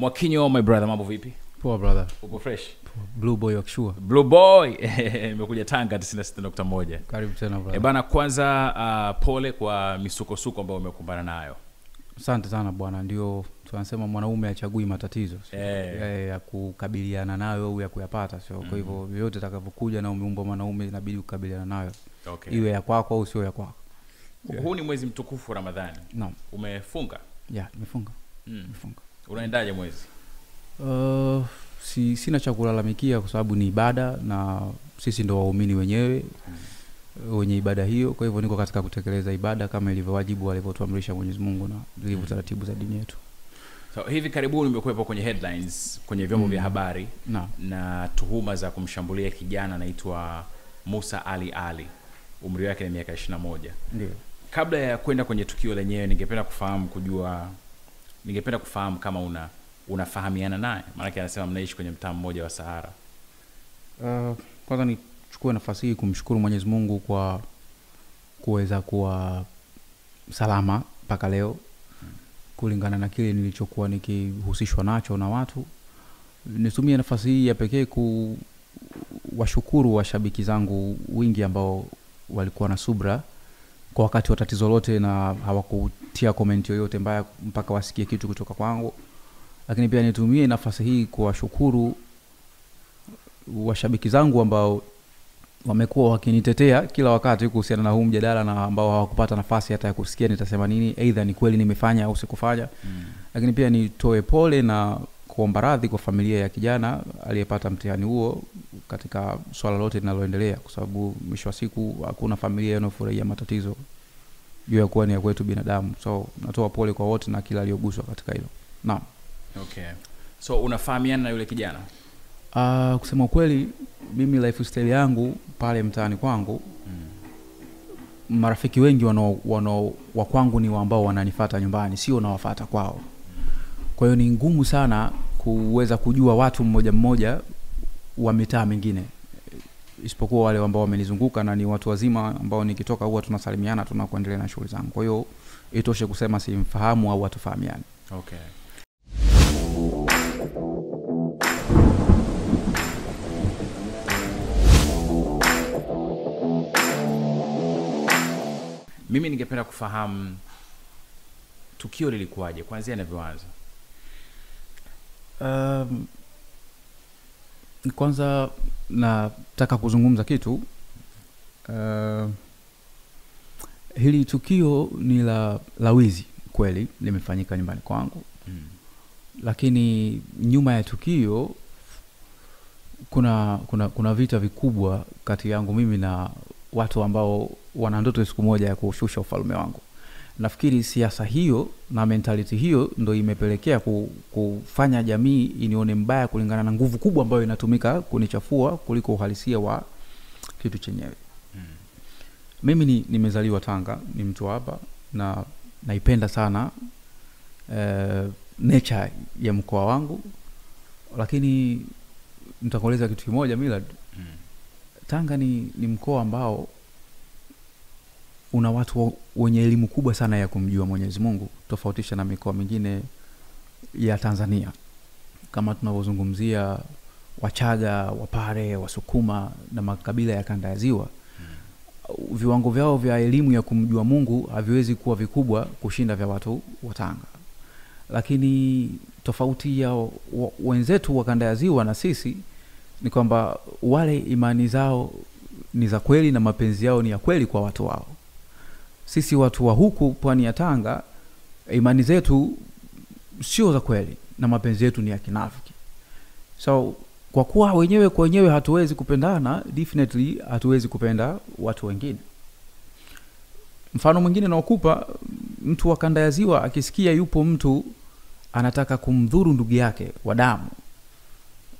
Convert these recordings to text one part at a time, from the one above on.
Mwakinyo, my brother, mambo vipi? Poa brother. Upo fresh? Blue boy wakishua. Blue boy. Nimekuja Tanga 96.1. Karibu tena brother. Bana, kwanza pole kwa misukosuko ambayo umekumbana nayo. Asante sana bwana, ndio tunasema mwanaume achagui matatizo. Ya kukabiliana nayo au ya kuyapata. So kwa hivyo yote atakavyokuja na umeumbwa mwanaume inabidi ukabiliana nayo. Okay. Iwe ya kwako au sio ya kwako. Huu ni mwezi mtukufu Ramadhani. Naam. Umefunga? Nimefunga. Nimefunga. Unaendaje mwezi? Sina cha kulalamikia kwa sababu ni ibada na sisi ndio waumini wenyewe wenye ibada hiyo. Kwa hivyo niko katika kutekeleza ibada kama ilivyo wajibu alivyotuamrisha Mwenyezi Mungu na zilivyo taratibu za dini yetu. So hivi karibuni umekuwepo kwenye headlines kwenye vyombo vya habari na tuhuma za kumshambulia kijana anaitwa Musa Ali. Umri wake ni miaka 21. Ndio. Kabla ya kwenda kwenye tukio lenyewe ningependa kufahamu kama unafahamiana naye. Maana anasema mnaishi kwenye mtaa mmoja wa Sahara. Kwanza nichukue nafasi hii kumshukuru Mwenyezi Mungu kwa kuweza kuwa salama mpaka leo. Kulingana na kile nilichokuwa nikihusishwa nacho na watu. Nitumie nafasi hii ya pekee kuwashukuru washabiki zangu wingi ambao walikuwa na subra kwa wakati wa tatizo lote na hawakutia comment yoyote mbaya mpaka wasikie kitu kutoka kwangu. Lakini pia nitumie nafasi hii kuwashukuru washabiki zangu ambao wamekuwa wakinitetea kila wakati kuhusiana na huu mjadala na ambao hawakupata nafasi hata ya kusikia nitasema nini, aidha ni kweli nimefanya au sikufanya. Lakini pia nitoe pole na kuomba radhi kwa familia ya kijana aliyepata mtihani huo katika swala lote linaloendelea, kwa sababu mwisho wa siku hakuna familia inayofurahia matatizo juu ya kuwa ni ya kwetu binadamu. So natoa pole kwa wote na kila aliyoguswa katika hilo. Naam. Okay. So unafahamiana na yule kijana? Kusema kweli mimi lifestyle yangu pale mtaani kwangu marafiki wengi wa kwangu ni ambao wananifuata nyumbani, sio nawafuata kwao. Kwa hiyo ni ngumu sana kuweza kujua watu mmoja mmoja wa mitaa mingine, isipokuwa wale ambao wamenizunguka na ni watu wazima ambao nikitoka huwa tunasalimiana tunakuendelea na shughuli zangu. Kwa hiyo itoshe kusema simfahamu au hatufahamiani. Okay. Mimi ningependa kufahamu tukio lilikuwaje kuanzia inavyoanza. Kwanza nataka kuzungumza kitu. Hili tukio ni la wizi kweli, limefanyika nyumbani kwangu. Lakini nyuma ya tukio kuna vita vikubwa kati yangu mimi na watu ambao wana ndoto siku moja ya kushusha ufalme wangu. Nafikiri siasa hiyo na mentality hiyo ndio imepelekea kufanya jamii inione mbaya kulingana na nguvu kubwa ambayo inatumika kunichafua kuliko uhalisia wa kitu chenyewe. Mimi nimezaliwa Tanga, ni mtu hapa na naipenda sana nature ya mkoa wangu. Lakini nitakueleza kitu kimoja Millard. Tanga ni mkoa ambao una watu wenye elimu kubwa sana ya kumjua Mwenyezi Mungu, tofautisha na mikoa mingine ya Tanzania. Kama tunavyozungumzia Wachaga, Wapare, Wasukuma na makabila ya kanda ya Ziwa, viwango vyao vya elimu ya kumjua Mungu haviwezi kuwa vikubwa kushinda vya watu wa Tanga. Lakini tofauti ya wenzetu wa kanda ya Ziwa na sisi ni kwamba wale imani zao ni za kweli na mapenzi yao ni ya kweli kwa watu wao. Sisi watu wa huku pwani ya Tanga, imani zetu sio za kweli na mapenzi yetu ni ya kinafiki. So kwa kuwa wenyewe kwa wenyewe hatuwezi kupendana, definitely hatuwezi kupenda watu wengine. Mfano mwingine naokupa, mtu wa kanda ya Ziwa akisikia yupo mtu anataka kumdhuru ndugu yake wa damu,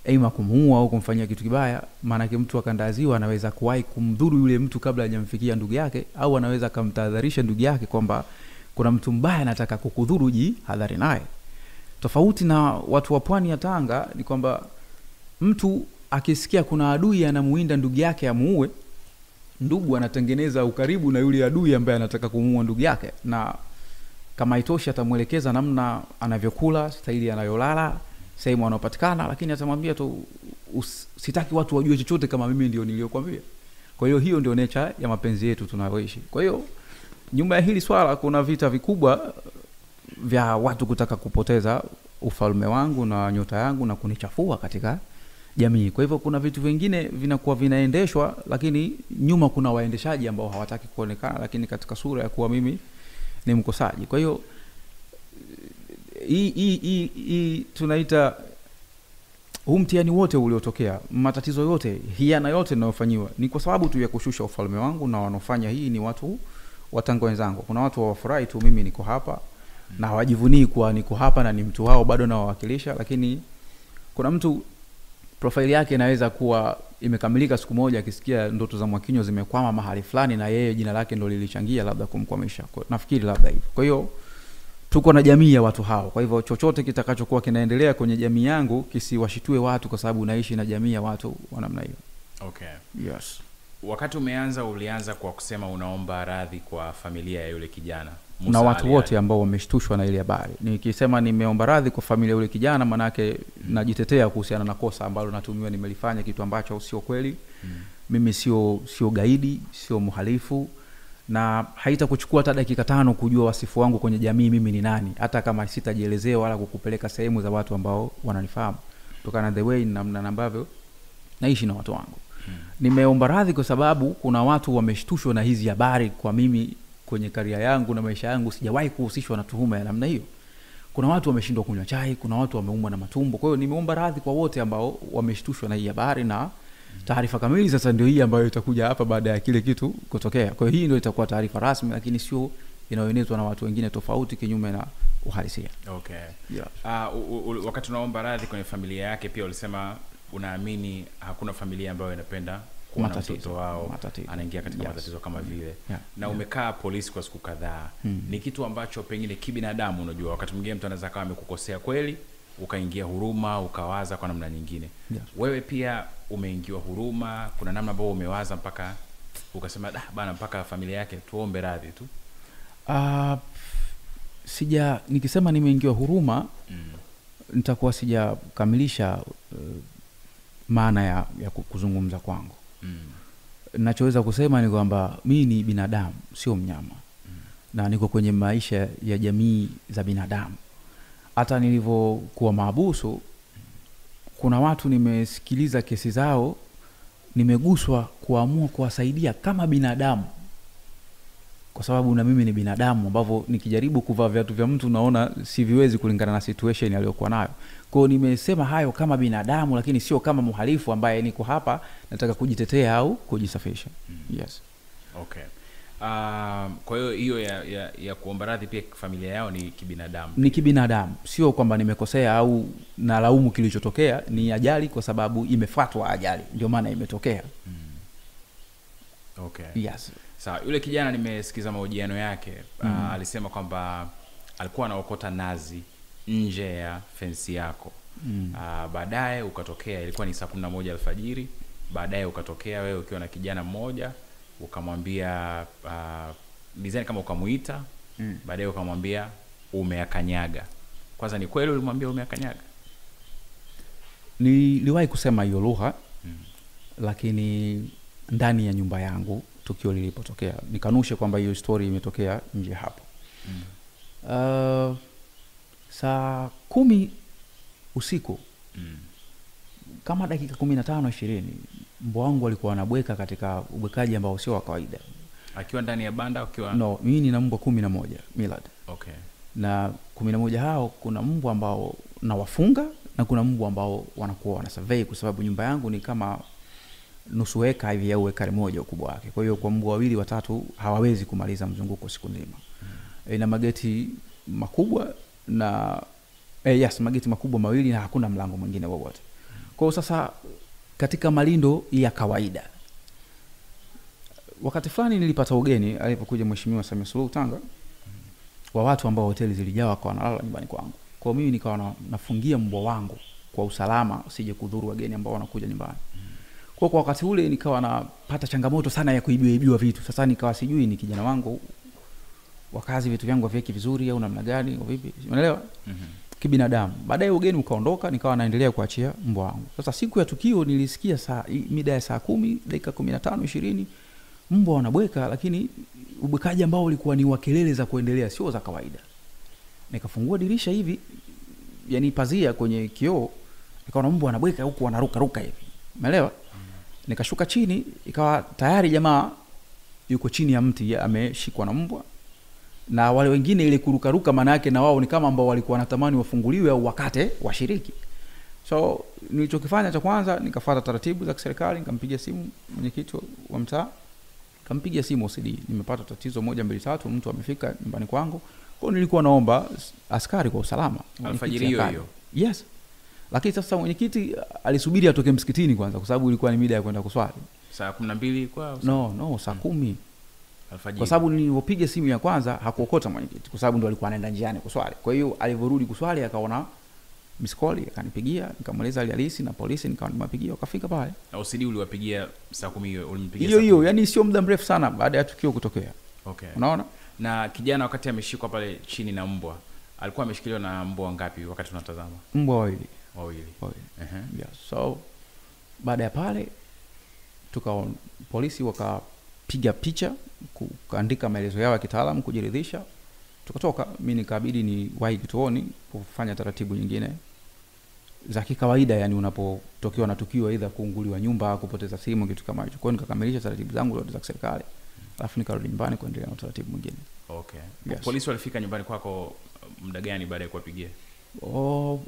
aima kumuua au kumfanyia kitu kibaya, maana yake mtu wa kanda ya Ziwa anaweza kuwahi kumdhuru yule mtu kabla hajamfikia ndugu yake, au anaweza kumtahadharisha ndugu yake kwamba kuna mtu mbaya anataka kukudhuru, jihadhari naye. Tofauti na watu wa pwani ya Tanga ni kwamba mtu akisikia kuna adui anamuinda ndugu yake amuue, ndugu anatengeneza ukaribu na yule adui ambaye anataka kumuua ndugu yake, na kama itoshi atamuelekeza namna anavyokula, staili anayolala, sehemu wanaopatikana, lakini atamwambia tu sitaki watu wajue chochote kama mimi ndio niliyokuambia. Kwa hiyo ndio nature ya mapenzi yetu tunayoishi. Kwa hiyo nyuma ya hili swala kuna vita vikubwa vya watu kutaka kupoteza ufalme wangu na nyota yangu na kunichafua katika jamii. Kwa hivyo kuna vitu vingine vinakuwa vinaendeshwa, lakini nyuma kuna waendeshaji ambao hawataki kuonekana, lakini katika sura ya kuwa mimi ni mkosaji. Kwa hiyo hii tunaita mtihani wote uliotokea, matatizo yote, hiana yote ninayofanywa ni kwa sababu tu ya kushusha ufalme wangu, na wanofanya hii ni watu watango wenzangu. Kuna watu wafurahi tu mimi niko hapa na hawajivunii kuwa niko hapa na ni mtu wao, bado na wawakilisha. Lakini kuna mtu profile yake inaweza kuwa imekamilika siku moja, akisikia ndoto za Mwakinyo zimekwama mahali fulani na yeye jina lake ndo lilichangia labda kumkwamisha. Nafikiri labda hivyo. Kwa hiyo tuko na jamii ya watu hao. Kwa hivyo chochote kitakachokuwa kinaendelea kwenye jamii yangu kisiwashitue watu, kwa sababu naishi na jamii ya watu wa namna hiyo. Okay. Yes. Wakati ulianza kwa kusema unaomba radhi kwa familia ya yule kijana Musa na watu wote ambao wameshtushwa na ile habari. Nikisema nimeomba radhi kwa familia ya yule kijana, maana yake najitetea kuhusiana na kosa ambalo natumiwa nimelifanya, kitu ambacho sio kweli. Mimi sio gaidi, sio mhalifu, na haitakuchukua hata dakika 5 kujua wasifu wangu kwenye jamii mimi ni nani, hata kama sitajielezea wala kukupeleka sehemu za watu ambao wananifahamu kutokana na the way namna ambavyo naishi na watu wangu. Nimeomba radhi kwa sababu kuna watu wameshtushwa na hizi habari kwa mimi kwenye karia yangu na maisha yangu sijawahi kuhusishwa na tuhuma ya namna hiyo. Kuna watu wameshindwa kunywa chai, kuna watu wameumwa na matumbo. Kwa hiyo nimeomba radhi kwa wote ambao wameshtushwa na hii habari, na taarifa kamili sasa ndio hii ambayo itakuja hapa baada ya kile kitu kutokea. Kwa hiyo hii ndio itakuwa taarifa rasmi, lakini sio inayoenezwa na watu wengine tofauti kinyume na uhalisia. Okay. Yeah. Wakati unaomba radhi kwenye familia yake pia ulisema unaamini hakuna familia ambayo inapenda kuona mtoto wao anaingia katika matatizo kama vile. Na umekaa polisi kwa siku kadhaa. Ni kitu ambacho pengine kibinadamu, unajua wakati mwingine mtu anaweza kama amekukosea kweli, ukaingia huruma, ukawaza kwa namna nyingine. Wewe pia umeingiwa huruma, kuna namna ambayo umewaza mpaka ukasema bana mpaka familia yake tuombe radhi tu? Nikisema nimeingiwa huruma nitakuwa sijakamilisha maana ya kuzungumza kwangu. Ninachoweza kusema ni kwamba mimi ni binadamu, sio mnyama. Na niko kwenye maisha ya jamii za binadamu. Hata nilivyokuwa mahabusu, kuna watu nimesikiliza kesi zao, nimeguswa kuamua kuwasaidia kama binadamu, kwa sababu na mimi ni binadamu ambavyo nikijaribu kuvaa viatu vya mtu naona siviwezi kulingana na situation aliyokuwa nayo. Kwa hiyo nimesema hayo kama binadamu, lakini sio kama mhalifu ambaye niko hapa nataka kujitetea au kujisafisha. Yes. Okay. Kwa hiyo ya kuomba radhi pia familia yao ni kibinadamu. Ni kibinadamu, sio kwamba nimekosea au nalaumu kilichotokea. Ni ajali kwa sababu imefuatwa ajali, ndio maana imetokea. Okay. Yes. Sawa, yule kijana nimesikiza mahojiano yake, alisema kwamba alikuwa anaokota nazi nje ya fence yako. Baadaye ukatokea, ilikuwa ni saa 11 alfajiri, baadaye ukatokea wewe ukiwa na kijana mmoja, ukamwambia design kama ukamuita, baadaye ukamwambia umeakanyaga. Kwanza ni kweli ulimwambia umeakanyaga? Niliwahi kusema hiyo lugha, lakini ndani ya nyumba yangu tukio lilipotokea. Nikanushe kwamba hiyo story imetokea nje hapo. Saa 10 usiku, kama dakika 15-20, mbwa wangu alikuwa anabweka katika ubwekaji ambao sio wa kawaida. Akiwa ndani ya banda akiwa? No, mimi nina mbwa 11, Millard. Okay. Na 11 hao kuna mbwa ambao nawafunga na kuna mbwa ambao wanakuwa wana survey, kwa sababu nyumba yangu ni kama nusu eka hivi au ekari moja ukubwa wake. Kwa hiyo kwa mbwa 2-3 hawawezi kumaliza mzunguko siku nzima. Ina mageti makubwa na mageti makubwa 2 na hakuna mlango mwingine wowote. Kwa hiyo sasa katika malindo ya kawaida, wakati fulani nilipata ugeni alipokuja Mheshimiwa Samia Suluhu Tanga, wa watu ambao hoteli zilijawa kwa wanalala nyumbani kwangu. Kwa mimi nikawa nafungia mbwa wangu kwa usalama usije kudhuru wageni ambao wanakuja nyumbani. Kwa wakati ule nikawa napata changamoto sana ya kuibiwa vitu. Sasa nikawa sijui ni kijana wangu wakazi vitu vyangu viweke vizuri au namna gani au vipi. Unaelewa? kibinadamu. Baadaye ugeni ukaondoka, nikawa naendelea kuachia mbwa wangu. Sasa siku ya tukio nilisikia mida ya saa 10 dakika 15 20 mbwa wanabweka, lakini ubwekaji ambao ulikuwa ni wa kelele za kuendelea, sio za kawaida. Nikafungua dirisha hivi, yani pazia kwenye kioo, nikaona mbwa anabweka huku anaruka hivi. Umeelewa? Nikashuka chini, ikawa tayari jamaa yuko chini ya mti ameshikwa na mbwa. Na wale wengine ile kurukaruka maana yake na wao ni kama ambao walikuwa wanatamani wafunguliwe au wakate washiriki. So nilichokifanya cha kwanza, nikafuata taratibu za kiserikali, nikampigia simu mwenyekiti wa mtaa. Nikampigia simu OCD, nimepata tatizo 1 2 3, mtu amefika nyumbani kwangu. Kwa hiyo nilikuwa naomba askari kwa usalama. Alfajiri hiyo. Yes. Lakini sasa mwenyekiti alisubiri atoke msikitini kwanza kwa sababu ilikuwa ni mida ya kwenda kuswali. Saa 12 kwa No, saa 10. Alfajiri. Kwa sababu nilipopiga simu ya kwanza hakuokota mwenyekiti kwa sababu ndo alikuwa anaenda njiani kuswali. Kwa hiyo alivyorudi kuswali akaona miss call, akanipigia, nikamweleza hali halisi na polisi, nikawa nimepigia wakafika pale. Na OCD uliwapigia saa 10 hiyo, ulimpigia hiyo, yani sio muda mrefu sana baada ya tukio kutokea. Okay. Unaona? Na kijana wakati ameshikwa pale chini na mbwa, alikuwa ameshikiliwa na mbwa ngapi wakati tunatazama? Mbwa wawili. Yeah. So baada ya pale polisi wakapiga picha, kuandika maelezo yao ya kitaalamu, kujiridhisha. Tukatoka, mimi nikabidi ni wahi kituoni kufanya taratibu nyingine za kikawaida, yani unapotokewa na tukio aidha kuunguliwa nyumba, kupoteza simu, kitu kama hicho. Kwa hiyo nikakamilisha taratibu zangu za serikali. Alafu nikarudi nyumbani kuendelea na taratibu mwingine. Okay. Yes. Polisi walifika nyumbani kwako muda gani baada ya kuwapigia?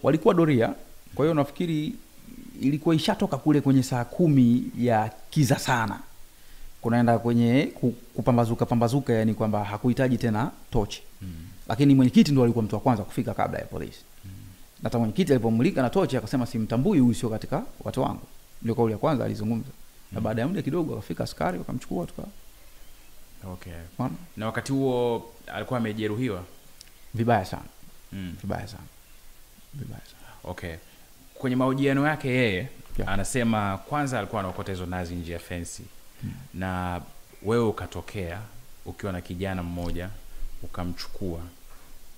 Walikuwa doria. Kwa hiyo nafikiri ilikuwa ishatoka kule kwenye saa 10 ya kiza sana. Kunaenda kwenye kupambazuka, yani kwamba hakuhitaji tena tochi. Lakini mwenyekiti ndo alikuwa mtu wa kwanza kufika kabla ya polisi. Na hata mwenyekiti alipomulika na tochi akasema simtambui huyu, sio katika watu wangu. Ndio kauli ya kwanza alizungumza. Na baada ya muda kidogo akafika askari wakamchukua tuka. Okay. Na wakati huo alikuwa amejeruhiwa vibaya sana. Vibaya sana. Okay. Kwenye mahojiano yake yeye anasema kwanza alikuwa anaokota hizo nazi nje ya fence. Na wewe ukatokea ukiwa na kijana mmoja, ukamchukua,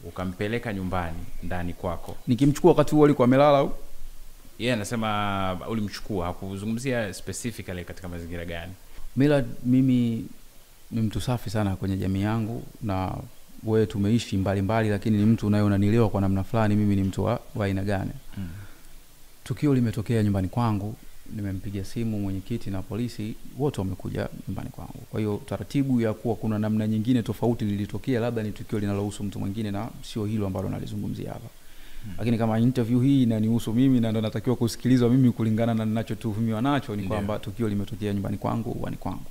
ukampeleka nyumbani ndani kwako. Nikimchukua wakati huo alikuwa amelala au? Yeye anasema ulimchukua, hakuzungumzia specifically katika mazingira gani. Mimi ni mtu safi sana kwenye jamii yangu, na wewe tumeishi mbali, lakini ni mtu unanielewa kwa namna fulani mimi ni mtu wa aina gani. Tukio limetokea nyumbani kwangu, nimempigia simu mwenyekiti na polisi, wote wamekuja nyumbani kwangu. Kwa hiyo taratibu ya kuwa kuna namna nyingine tofauti lilitokea, labda ni tukio linalohusu mtu mwingine na sio hilo ambalo nalizungumzia hapa. Lakini kama interview hii inanihusu mimi na ndo natakiwa kusikilizwa mimi kulingana na ninachotuhumiwa nacho, ni kwamba tukio limetokea nyumbani kwangu, uani kwangu.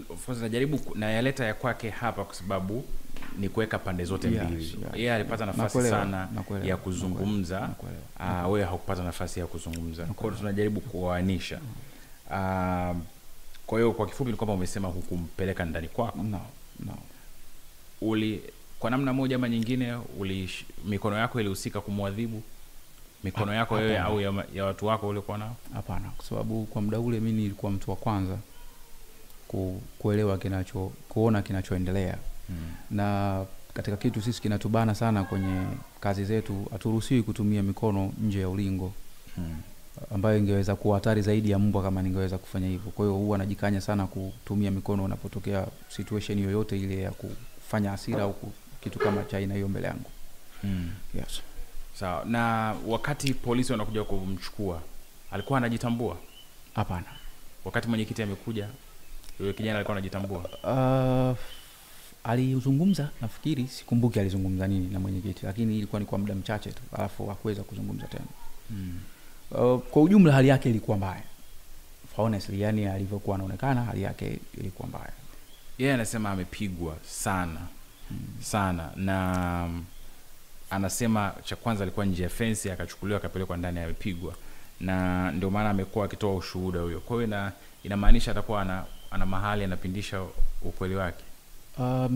Of course najaribu na yaleta ya kwake hapa kwa sababu ni kuweka pande zote mbili. Yeye alipata nafasi sana ya kuzungumza, wewe haukupata nafasi ya kuzungumza. Kwa hiyo tunajaribu kuoanisha. Kwa hiyo kwa kifupi ni kwamba umesema hukumpeleka ndani kwako. No. Kwa namna moja ama nyingine mikono yako ilihusika kumwadhibu? Mikono yako wewe au ya watu wako uliokuwa nao? Hapana, kwa sababu kwa muda ule mimi nilikuwa mtu wa kwanza kuelewa kuona kinachoendelea. Na katika kitu sisi kinatubana sana kwenye kazi zetu, haturuhusiwi kutumia mikono nje ya ulingo. Ambayo ingeweza kuwa hatari zaidi ya mbwa kama ningeweza kufanya hivyo. Kwa hiyo huwa najikanya sana kutumia mikono unapotokea situation yoyote ile ya kufanya hasira au kitu kama cha aina hiyo mbele yangu. Yes. Sawa. Na wakati polisi wanakuja kumchukua, alikuwa anajitambua? Hapana. Wakati mwenyekiti amekuja, yule kijana alikuwa anajitambua? Alizungumza, nafikiri sikumbuki alizungumza nini na mwenyekiti, lakini ilikuwa ni kwa muda mchache tu, alafu hakuweza kuzungumza tena. Kwa ujumla hali yake ilikuwa mbaya. Honestly, yani alivyokuwa anaonekana hali yake ilikuwa mbaya. Yeye anasema amepigwa sana. Sana, na anasema cha kwanza alikuwa nje ya fence, akachukuliwa akapelekwa ndani, amepigwa. Na ndio maana amekuwa akitoa ushuhuda huyo. Kwa hiyo inamaanisha atakuwa ana mahali anapindisha ukweli wake.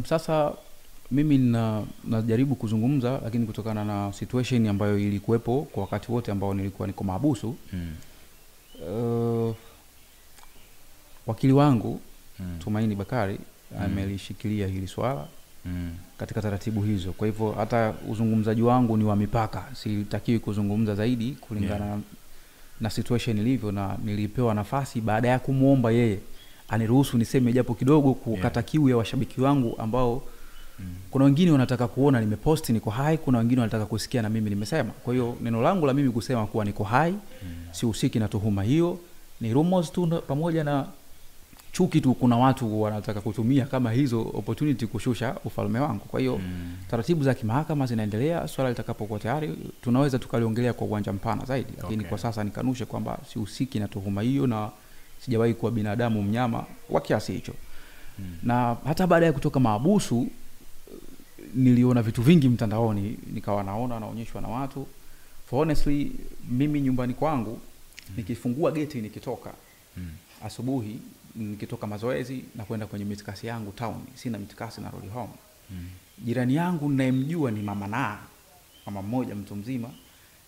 Sasa mimi najaribu kuzungumza, lakini kutokana na situation ambayo ilikuwepo kwa wakati wote ambao nilikuwa niko mahabusu, wakili wangu Tumaini Bakari amelishikilia hili swala katika taratibu hizo. Kwa hivyo hata uzungumzaji wangu ni wa mipaka, sitakiwi kuzungumza zaidi kulingana na situation ilivyo, na nilipewa nafasi baada ya kumuomba yeye aniruhusu niseme japo kidogo kukata kiu ya washabiki wangu ambao kuna wengine wanataka kuona nimeposti niko hai, kuna wengine wanataka kusikia na mimi nimesema. Kwa hiyo neno langu la mimi kusema kuwa niko hai, sihusiki na tuhuma hiyo, ni rumors tu pamoja na chuki tu. Kuna watu wanataka kutumia kama hizo opportunity kushusha ufalme wangu. Kwa hiyo taratibu za kimahakama zinaendelea, swala litakapokuwa tayari tunaweza tukaliongelea kwa uwanja mpana zaidi, lakini kwa sasa nikanushe kwamba sihusiki na tuhuma hiyo na sijawahi kuwa binadamu mnyama wa kiasi hicho. Na hata baada ya kutoka mahabusu niliona vitu vingi mtandaoni, nikawa naonyeshwa na watu. For honestly, mimi nyumbani kwangu nikifungua geti nikitoka asubuhi, nikitoka mazoezi na kwenda kwenye mitikasi yangu town, sina mitikasi na rudi home. Jirani yangu ninayemjua ni mama mmoja mtu mzima.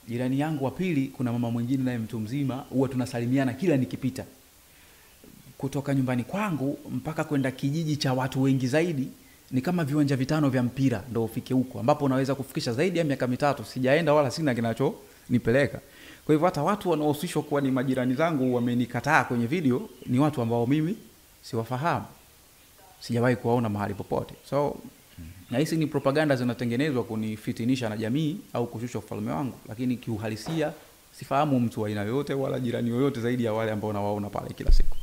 Jirani yangu wa pili kuna mama mwingine naye mtu mzima, huwa tunasalimiana kila nikipita. Kutoka nyumbani kwangu mpaka kwenda kijiji cha watu wengi zaidi ni kama viwanja 5 vya mpira ndio ufike huko, ambapo unaweza kufikisha zaidi ya miaka 3 sijaenda wala sina kinacho nipeleka. Kwa hivyo hata watu wanaohusishwa kuwa ni majirani zangu wamenikataa kwenye video ni watu ambao mimi siwafahamu, sijawahi kuwaona mahali popote. So na hizi ni propaganda zinatengenezwa kunifitinisha na jamii au kushusha ufalme wangu, lakini kiuhalisia sifahamu mtu wa aina yoyote wala jirani yoyote zaidi ya wale ambao nawaona pale kila siku.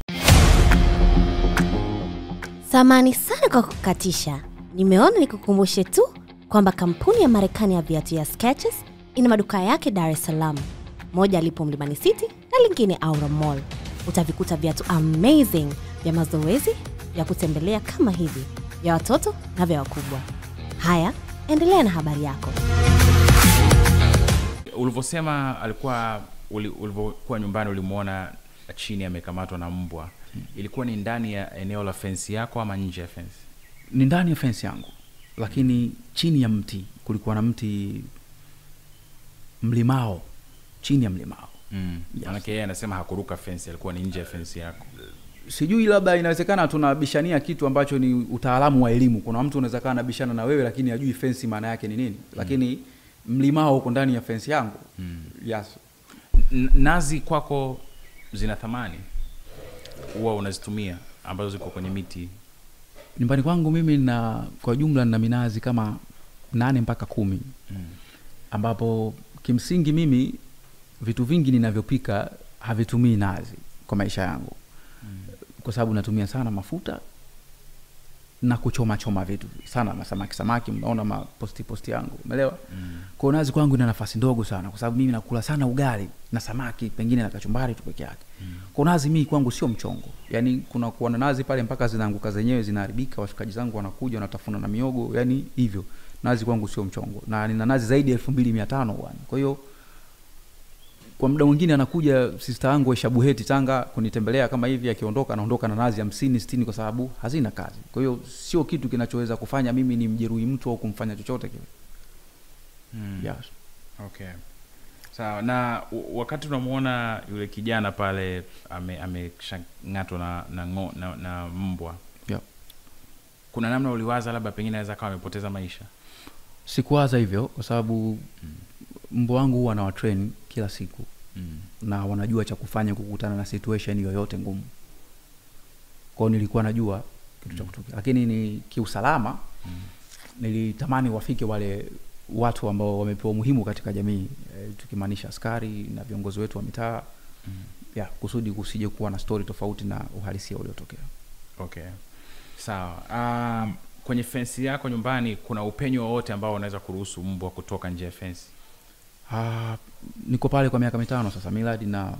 Samahani sana kwa kukatisha. Nimeona nikukumbushe tu kwamba kampuni ya Marekani ya viatu ya Skechers ina maduka yake Dar es Salaam. Moja lipo Mlimani City na lingine Aura Mall. Utavikuta viatu amazing vya mazoezi, vya kutembelea kama hivi, vya watoto na vya wakubwa. Haya, endelea na habari yako. Ulivyosema ulivyokuwa nyumbani ulimuona chini amekamatwa na mbwa. Ilikuwa ni ndani ya eneo la fence yako ama nje ya fence? Ni ndani ya fence yangu, lakini chini ya mti. Kulikuwa na mti mlimao, chini ya mlimao. Maana yeye anasema hakuruka fence, alikuwa ni nje ya fence yako. Sijui, labda inawezekana tunabishania kitu ambacho ni utaalamu wa elimu. Kuna mtu unaweza kana bishana na wewe lakini hajui fence maana yake ni nini. Lakini mlimao uko ndani ya fence yangu. Yes. Nazi kwako zina thamani? Huwa unazitumia ambazo ziko kwenye miti? Nyumbani kwangu mimi na kwa jumla nina minazi kama 8 mpaka 10. Ambapo kimsingi mimi vitu vingi ninavyopika havitumii nazi kwa maisha yangu. Kwa sababu natumia sana mafuta na kuchoma vitu sana na samaki mnaona posti yangu, umeelewa? Kwa nazi kwangu ina nafasi ndogo sana kwa sababu mimi nakula sana ugali na samaki pengine na kachumbari tu peke yake. Kwa nazi mimi kwangu sio mchongo. Yaani kuna kuwa na nazi pale mpaka zinaanguka zenyewe zinaharibika, washikaji zangu wanakuja wanatafuna na miogo, yani hivyo. Nazi kwangu sio mchongo. Na nina nazi zaidi ya 2500 bwana. Kwa hiyo kwa muda mwingine anakuja sister yangu wa Shabuheti Tanga kunitembelea kama hivi, akiondoka anaondoka na nazi 50-60 kwa sababu hazina kazi. Kwa hiyo sio kitu kinachoweza kufanya mimi ni mjeruhi mtu au kumfanya chochote kile. Yes. Okay. Sawa. Na wakati unamuona yule kijana pale ameshangatwa na mbwa. Yeah. Kuna namna uliwaza labda pengine anaweza kama amepoteza maisha? Sikuwaza hivyo kwa sababu mbwa wangu huwa anawatrain kila siku. Na wanajua cha kufanya kukutana na situation yoyote ngumu. Kwa hiyo nilikuwa najua kitu cha kutokea. Lakini ni kiusalama nilitamani wafike wale watu ambao wamepewa muhimu katika jamii, tukimaanisha askari na viongozi wetu wa mitaa. Kusudi kusije kuwa na story tofauti na uhalisia uliotokea. Okay. Sawa. Kwenye fence yako nyumbani kuna upenyo wote ambao unaweza kuruhusu mbwa kutoka nje ya fence? Niko pale kwa miaka 5 sasa miladi na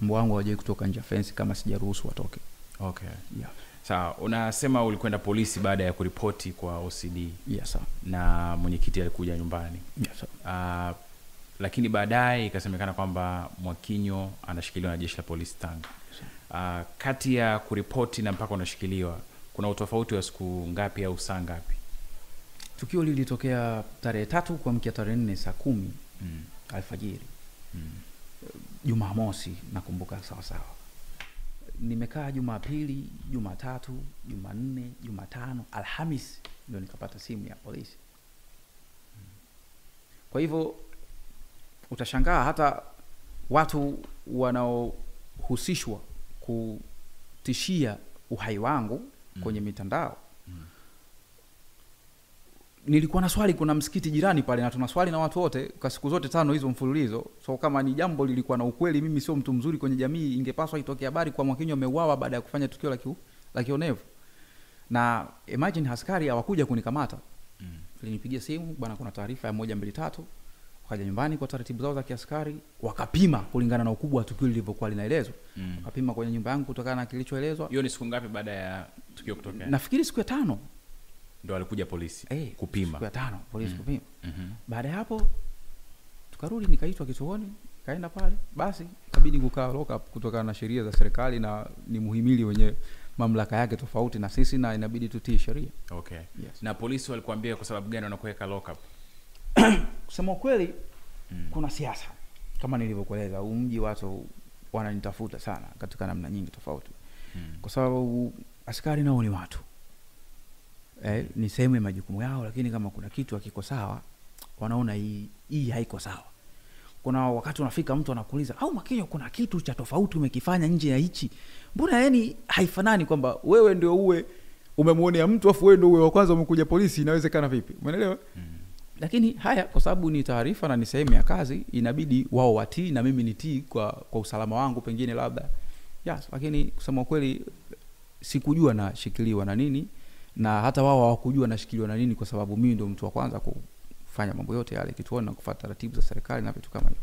mbwa wangu hajawahi kutoka nje ya fence kama sijaruhusu watoke. Okay. Yeah. Sawa. Unasema ulikwenda polisi baada ya kuripoti kwa OCD? Yes sir. Na mwenyekiti alikuja nyumbani? Yes sir. Lakini baadaye ikasemekana kwamba Mwakinyo anashikiliwa na jeshi la polisi Tanga. Kati ya kuripoti na mpaka unashikiliwa kuna utofauti wa siku ngapi au saa ngapi? Tukio lilitokea tarehe 3 kuamkia tarehe 4 saa 10 alfajiri. Jumamosi nakumbuka sawa. nimekaa Jumapili, Jumatatu, Jumanne, Jumatano, Alhamis ndio nikapata simu ya polisi. Kwa hivyo utashangaa hata watu wanaohusishwa kutishia uhai wangu kwenye mitandao. Nilikuwa na swali, kuna msikiti jirani pale na tunaswali na watu wote kwa siku zote 5 hizo mfululizo. So kama ni jambo lilikuwa na ukweli, mimi sio mtu mzuri kwenye jamii, ingepaswa itoke habari kwa Mwakinyo ameuawa baada ya kufanya tukio la kionevu. Na imagine askari hawakuja kunikamata. Walinipigia simu, bwana kuna taarifa ya 1 2 3. Wakaja nyumbani kwa taratibu zao za kiaskari, wakapima kulingana na ukubwa wa tukio lilivyokuwa linaelezwa. Wakapima kwenye nyumba yangu kutokana na kilichoelezwa. Hiyo ni siku ngapi baada ya tukio kutokea? Nafikiri siku ya 5 ndio alikuja polisi kupima. Siku ya 5 polisi kupima. Baada ya hapo tukarudi, nikaitwa kituoni, kaenda pale, basi ikabidi kukaa lock up kutokana na sheria za serikali, na ni muhimili wenye mamlaka yake tofauti na sisi, na inabidi tutii sheria. Okay. Yes. Na polisi walikuambia kwa sababu gani wanakuweka lock up? Kusema kweli, kuna siasa kama nilivyokueleza. Mji watu wananitafuta sana katika namna nyingi tofauti. Kwa sababu askari nao ni watu. Ni sehemu ya majukumu yao, lakini kama kuna kitu hakiko sawa, wanaona hii haiko sawa. Kuna wakati unafika mtu anakuuliza, au Mwakinyo kuna kitu cha tofauti umekifanya nje ya hichi? Mbona yani haifanani kwamba wewe ndio uwe umemuonea mtu afu wewe ndio uwe wa kwanza umekuja polisi, inawezekana vipi? Umeelewa? Lakini haya kwa sababu ni taarifa na ni sehemu ya kazi, inabidi wao watii na mimi nitii kwa usalama wangu pengine labda. Yes, lakini kusema kweli sikujua na shikiliwa na nini, na hata wao hawakujua na shikiliwa na nini, kwa sababu mimi ndio mtu wa kwanza kufanya mambo yote yale kituoni na kufuata taratibu za serikali na vitu kama hivyo.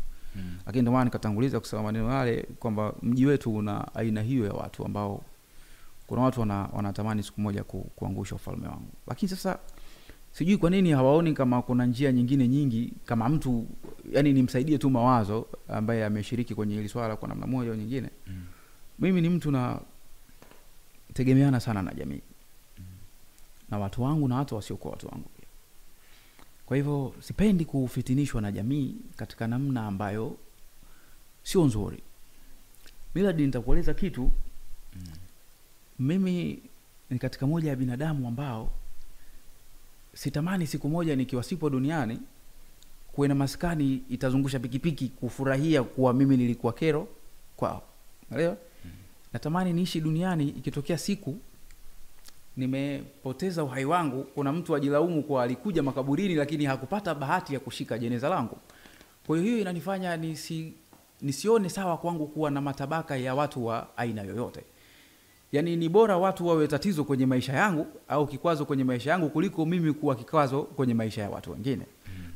Lakini ndio maana nikatanguliza kusema maneno yale kwamba mji wetu una aina hiyo ya watu ambao kuna watu wanatamani siku moja kuangusha ufalme wangu. Lakini sasa sijui kwa nini hawaoni kama kuna njia nyingine nyingi, kama mtu yani nimsaidie tu mawazo ambaye ameshiriki kwenye hili swala kwa namna moja au nyingine. Mimi ni mtu na tegemeana sana na jamii. Na watu wangu na watu wasiokuwa watu wangu pia. Kwa hivyo sipendi kufitinishwa na jamii katika namna ambayo sio nzuri. Miladi, nitakueleza kitu. Mimi ni katika moja ya binadamu ambao sitamani siku moja nikiwa sipo duniani kuwe na maskani itazungusha pikipiki kufurahia kuwa mimi nilikuwa kero kwao. Unaelewa? Natamani niishi duniani ikitokea siku nimepoteza uhai wangu, kuna mtu ajilaumu kwa alikuja makaburini lakini hakupata bahati ya kushika jeneza langu. Kwa hiyo inanifanya nisione sawa kwangu kuwa na matabaka ya watu wa aina yoyote. Yani ni bora watu wawe tatizo kwenye maisha yangu au kikwazo kwenye maisha yangu kuliko mimi kuwa kikwazo kwenye maisha ya watu wengine.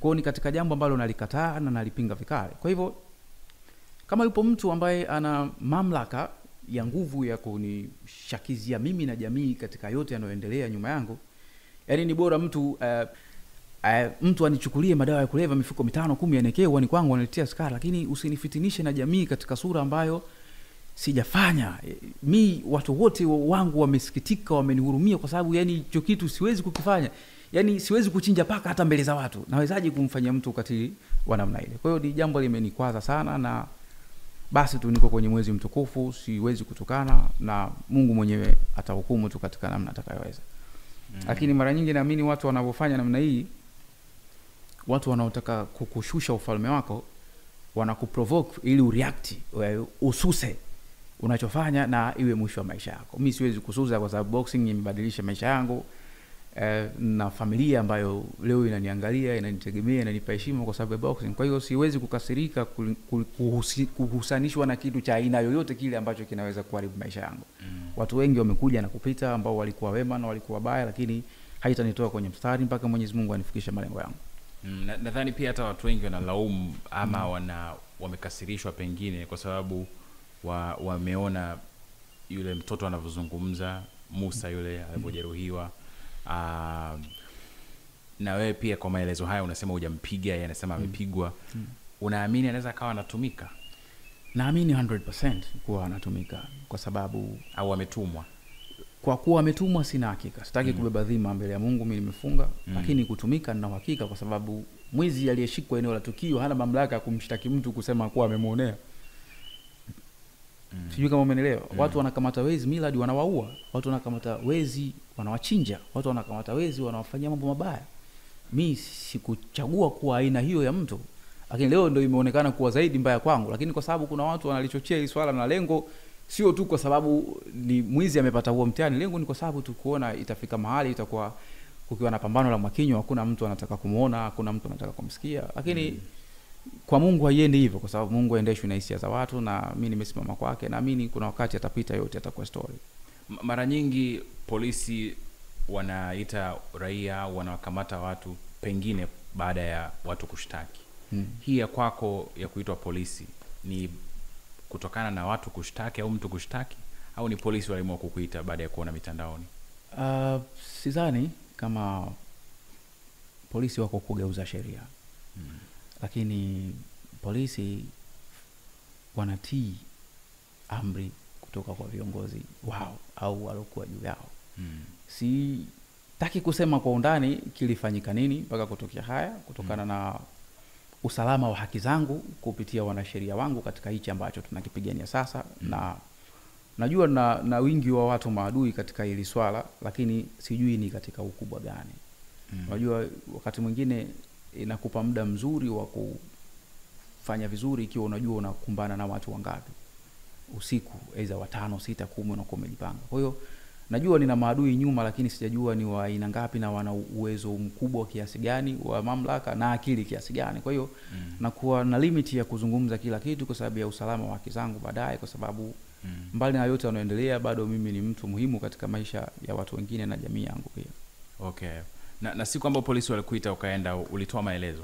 Kwa hiyo ni katika jambo ambalo nalikataa na nalipinga vikali. Kwa hivyo kama yupo mtu ambaye ana mamlaka ya nguvu ya kunishakizia mimi na jamii katika yote yanayoendelea nyuma yangu, yani ni bora mtu anichukulie madawa ya kulevya mifuko 5 10 yanekee uani kwangu analetea skara, lakini usinifitinishe na jamii katika sura ambayo sijafanya. Watu wote wangu wamesikitika, wamenihurumia kwa sababu yani hicho kitu siwezi kukifanya. Yani siwezi kuchinja paka hata mbele za watu. Nawezaje kumfanyia mtu ukatili wa namna ile? Kwa hiyo ni jambo limenikwaza sana, na basi tu niko kwenye mwezi mtukufu, siwezi kutukana, na Mungu mwenyewe atahukumu tu katika namna atakayoweza. Lakini mara nyingi naamini watu wanapofanya namna hii, watu wanaotaka kukushusha ufalme wako wanakuprovoke ili ureact, ususe unachofanya na iwe mwisho wa maisha yako. Mimi siwezi kusuza kwa sababu boxing imebadilisha maisha yangu, na familia ambayo leo inaniangalia, inanitegemea, inanipa heshima kwa sababu ya boxing. Kwa hiyo siwezi kukasirika kuhusanishwa na kitu cha aina yoyote kile ambacho kinaweza kuharibu maisha yangu. Watu wengi wamekuja na kupita ambao walikuwa wema na walikuwa baya, lakini haitanitoa kwenye mstari mpaka Mwenyezi Mungu anifikishe malengo yangu. Nadhani pia hata watu wengi wanalaumu ama wamekasirishwa pengine kwa sababu wameona yule mtoto anavyozungumza, Musa yule alipojeruhiwa. Na wewe pia kwa maelezo haya unasema hujampiga, yeye anasema amepigwa. Unaamini anaweza akawa anatumika? Naamini 100% kuwa anatumika, kwa sababu au ametumwa. Kwa kuwa ametumwa sina hakika. Sitaki kubeba dhima mbele ya Mungu, mimi nimefunga. Lakini kutumika nina uhakika, kwa sababu mwizi aliyeshikwa eneo la tukio hana mamlaka ya kumshtaki mtu kusema kuwa amemuonea. Sijui kama umeelewa. Watu wanakamata wezi Millard wanawaua, watu wanakamata wezi wanawachinja, watu wanakamata wezi wanawafanyia mambo mabaya. Mimi sikuchagua kuwa aina hiyo ya mtu, lakini leo ndio imeonekana kuwa zaidi mbaya kwangu, lakini kwa sababu kuna watu wanalichochea hili swala na lengo sio tu kwa sababu ni mwizi amepata huo mtihani, lengo ni kwa sababu tu kuona itafika mahali itakuwa kukiwa na pambano la Mwakinyo hakuna mtu anataka kumuona, hakuna mtu anataka kumsikia, lakini kwa Mungu haiendi hivyo, kwa sababu Mungu aendeshwi na hisia za watu, na mimi nimesimama kwake, na mimi kuna wakati atapita yote, atakuwa story. Mara nyingi polisi wanaita raia, wanawakamata watu pengine baada ya watu kushtaki. Hii ya kwako ya kuitwa polisi ni kutokana na watu kushtaki au mtu kushtaki, au ni polisi waliamua kukuita baada ya kuona mitandaoni? Sidhani kama polisi wako kugeuza sheria. Lakini polisi wanatii amri kutoka kwa viongozi wao au waliokuwa juu yao. Sitaki kusema kwa undani kilifanyika nini mpaka kutokea haya, kutokana na usalama wa haki zangu kupitia wanasheria wangu katika hichi ambacho tunakipigania sasa. Na najua na wingi wa watu maadui katika hili swala, lakini sijui ni katika ukubwa gani. Unajua wakati mwingine inakupa muda mzuri wa kufanya vizuri ikiwa unajua unakumbana na watu wangapi usiku, aidha 5, 6, 10 unakuwa umejipanga. Kwa hiyo najua nina maadui nyuma, lakini sijajua ni wa aina ngapi na wana uwezo mkubwa kiasi gani wa mamlaka na akili kiasi gani. Kwa hiyo nakuwa na limit ya kuzungumza kila kitu kwa sababu ya usalama wa haki zangu baadaye, kwa sababu mbali na yote yanayoendelea bado mimi ni mtu muhimu katika maisha ya watu wengine na jamii yangu pia. Okay. Na siku ambapo polisi walikuita ukaenda, ulitoa maelezo?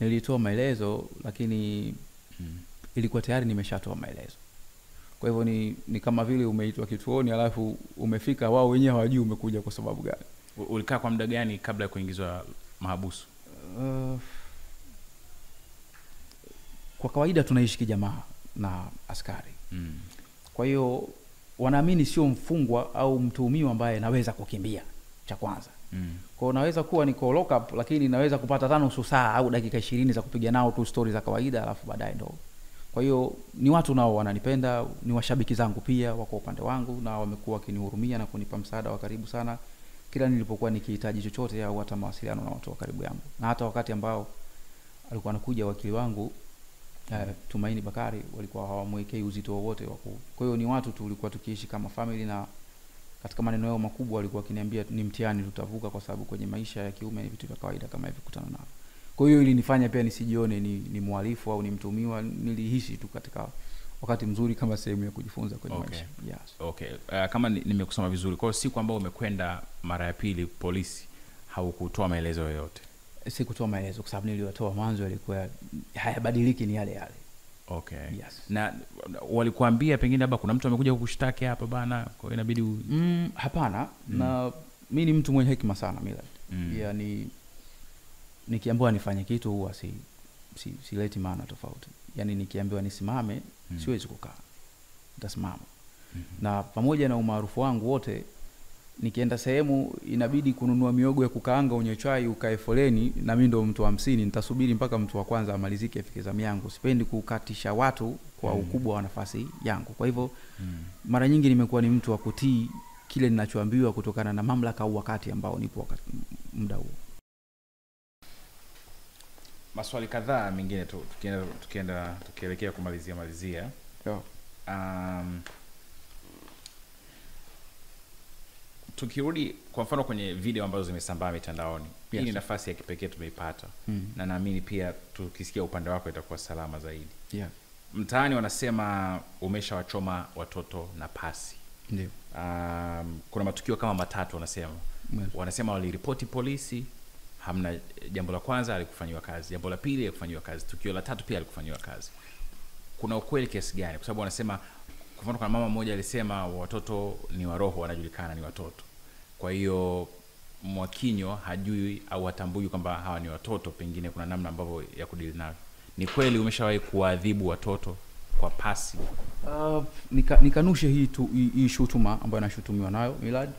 Nilitoa maelezo, lakini ilikuwa tayari nimeshatoa maelezo. Kwa hivyo ni kama vile umeitwa kituoni alafu umefika, wao wenyewe hawajui umekuja kwa sababu gani. Ulikaa kwa muda gani kabla ya kuingizwa mahabusu? Kwa kawaida tunaishi kijamaa na askari. Kwa hiyo wanaamini sio mfungwa au mtuhumiwa ambaye anaweza kukimbia, cha kwanza. Kwa hiyo naweza kuwa niko lock up, lakini naweza kupata nusu saa au dakika 20 za kupiga nao tu stories za kawaida, alafu baadaye ndo. Kwa hiyo ni watu nao wananipenda, ni washabiki zangu pia wako upande wangu, na wamekuwa wakinihurumia na kunipa msaada wa karibu sana kila nilipokuwa nikihitaji chochote au hata mawasiliano na watu wa karibu yangu. Na hata wakati ambao alikuwa anakuja wakili wangu Tumaini Bakari, walikuwa hawamwekei uzito wowote wako. Kwa hiyo ni watu tulikuwa tukiishi kama family, na katika maneno yao makubwa walikuwa wakiniambia ni mtihani tutavuka, kwa sababu kwenye maisha ya kiume ni vitu vya kawaida kama hivi kukutana nao. Kwa hiyo ilinifanya pia nisijione ni mhalifu au ni mtumiwa, nilihisi tu katika wakati mzuri kama sehemu ya kujifunza kwenye maisha. Yes. Okay. Kama nimekusoma vizuri, kwa siku ambayo umekwenda mara ya pili polisi haukutoa maelezo yoyote? Sikutoa maelezo kwa sababu niliyotoa mwanzo yalikuwa hayabadiliki, ni yale yale. Okay. Yes. Na walikuambia pengine labda kuna mtu amekuja kukushtaki hapa bana, kwa hiyo inabidi hapana. Na mimi ni mtu mwenye hekima sana Millard. Yaani nikiambiwa nifanye kitu huwa sileti maana tofauti. Yaani nikiambiwa nisimame siwezi kukaa, nitasimama. Na pamoja na umaarufu wangu wote, nikienda sehemu inabidi kununua miogo ya kukaanga unye chai ukae foleni, na mimi ndo mtu wa 50, nitasubiri mpaka mtu wa kwanza amalizike afike zamu yangu. Sipendi kukatisha watu kwa ukubwa wa nafasi yangu. Kwa hivyo mara nyingi nimekuwa ni mtu wa kutii kile ninachoambiwa kutokana na mamlaka au wakati ambao nipo muda huo. Maswali kadhaa mengine tukielekea kumalizia. Tukirudi kwa mfano kwenye video ambazo zimesambaa mitandaoni, hii ni nafasi ya kipekee tumeipata, na naamini pia tukisikia upande wako itakuwa salama zaidi. Mtaani wanasema umeshawachoma watoto na pasi. Ndio. Kuna matukio kama 3 wanasema. Wanasema waliripoti polisi, hamna. Jambo la kwanza alikufanywa kazi, jambo la pili alikufanywa kazi, tukio la 3 pia alikufanywa kazi. Kuna ukweli kiasi gani? Kwa sababu wanasema, kwa mfano kuna mama mmoja alisema watoto ni wa roho, wanajulikana ni watoto. Kwa hiyo Mwakinyo hajui au hatambui kwamba hawa ni watoto, pengine kuna namna ambavyo ya kudili nao. Ni kweli umeshawahi kuadhibu watoto kwa pasi? Nikanushe hii shutuma ambayo nashutumiwa nayo Millard.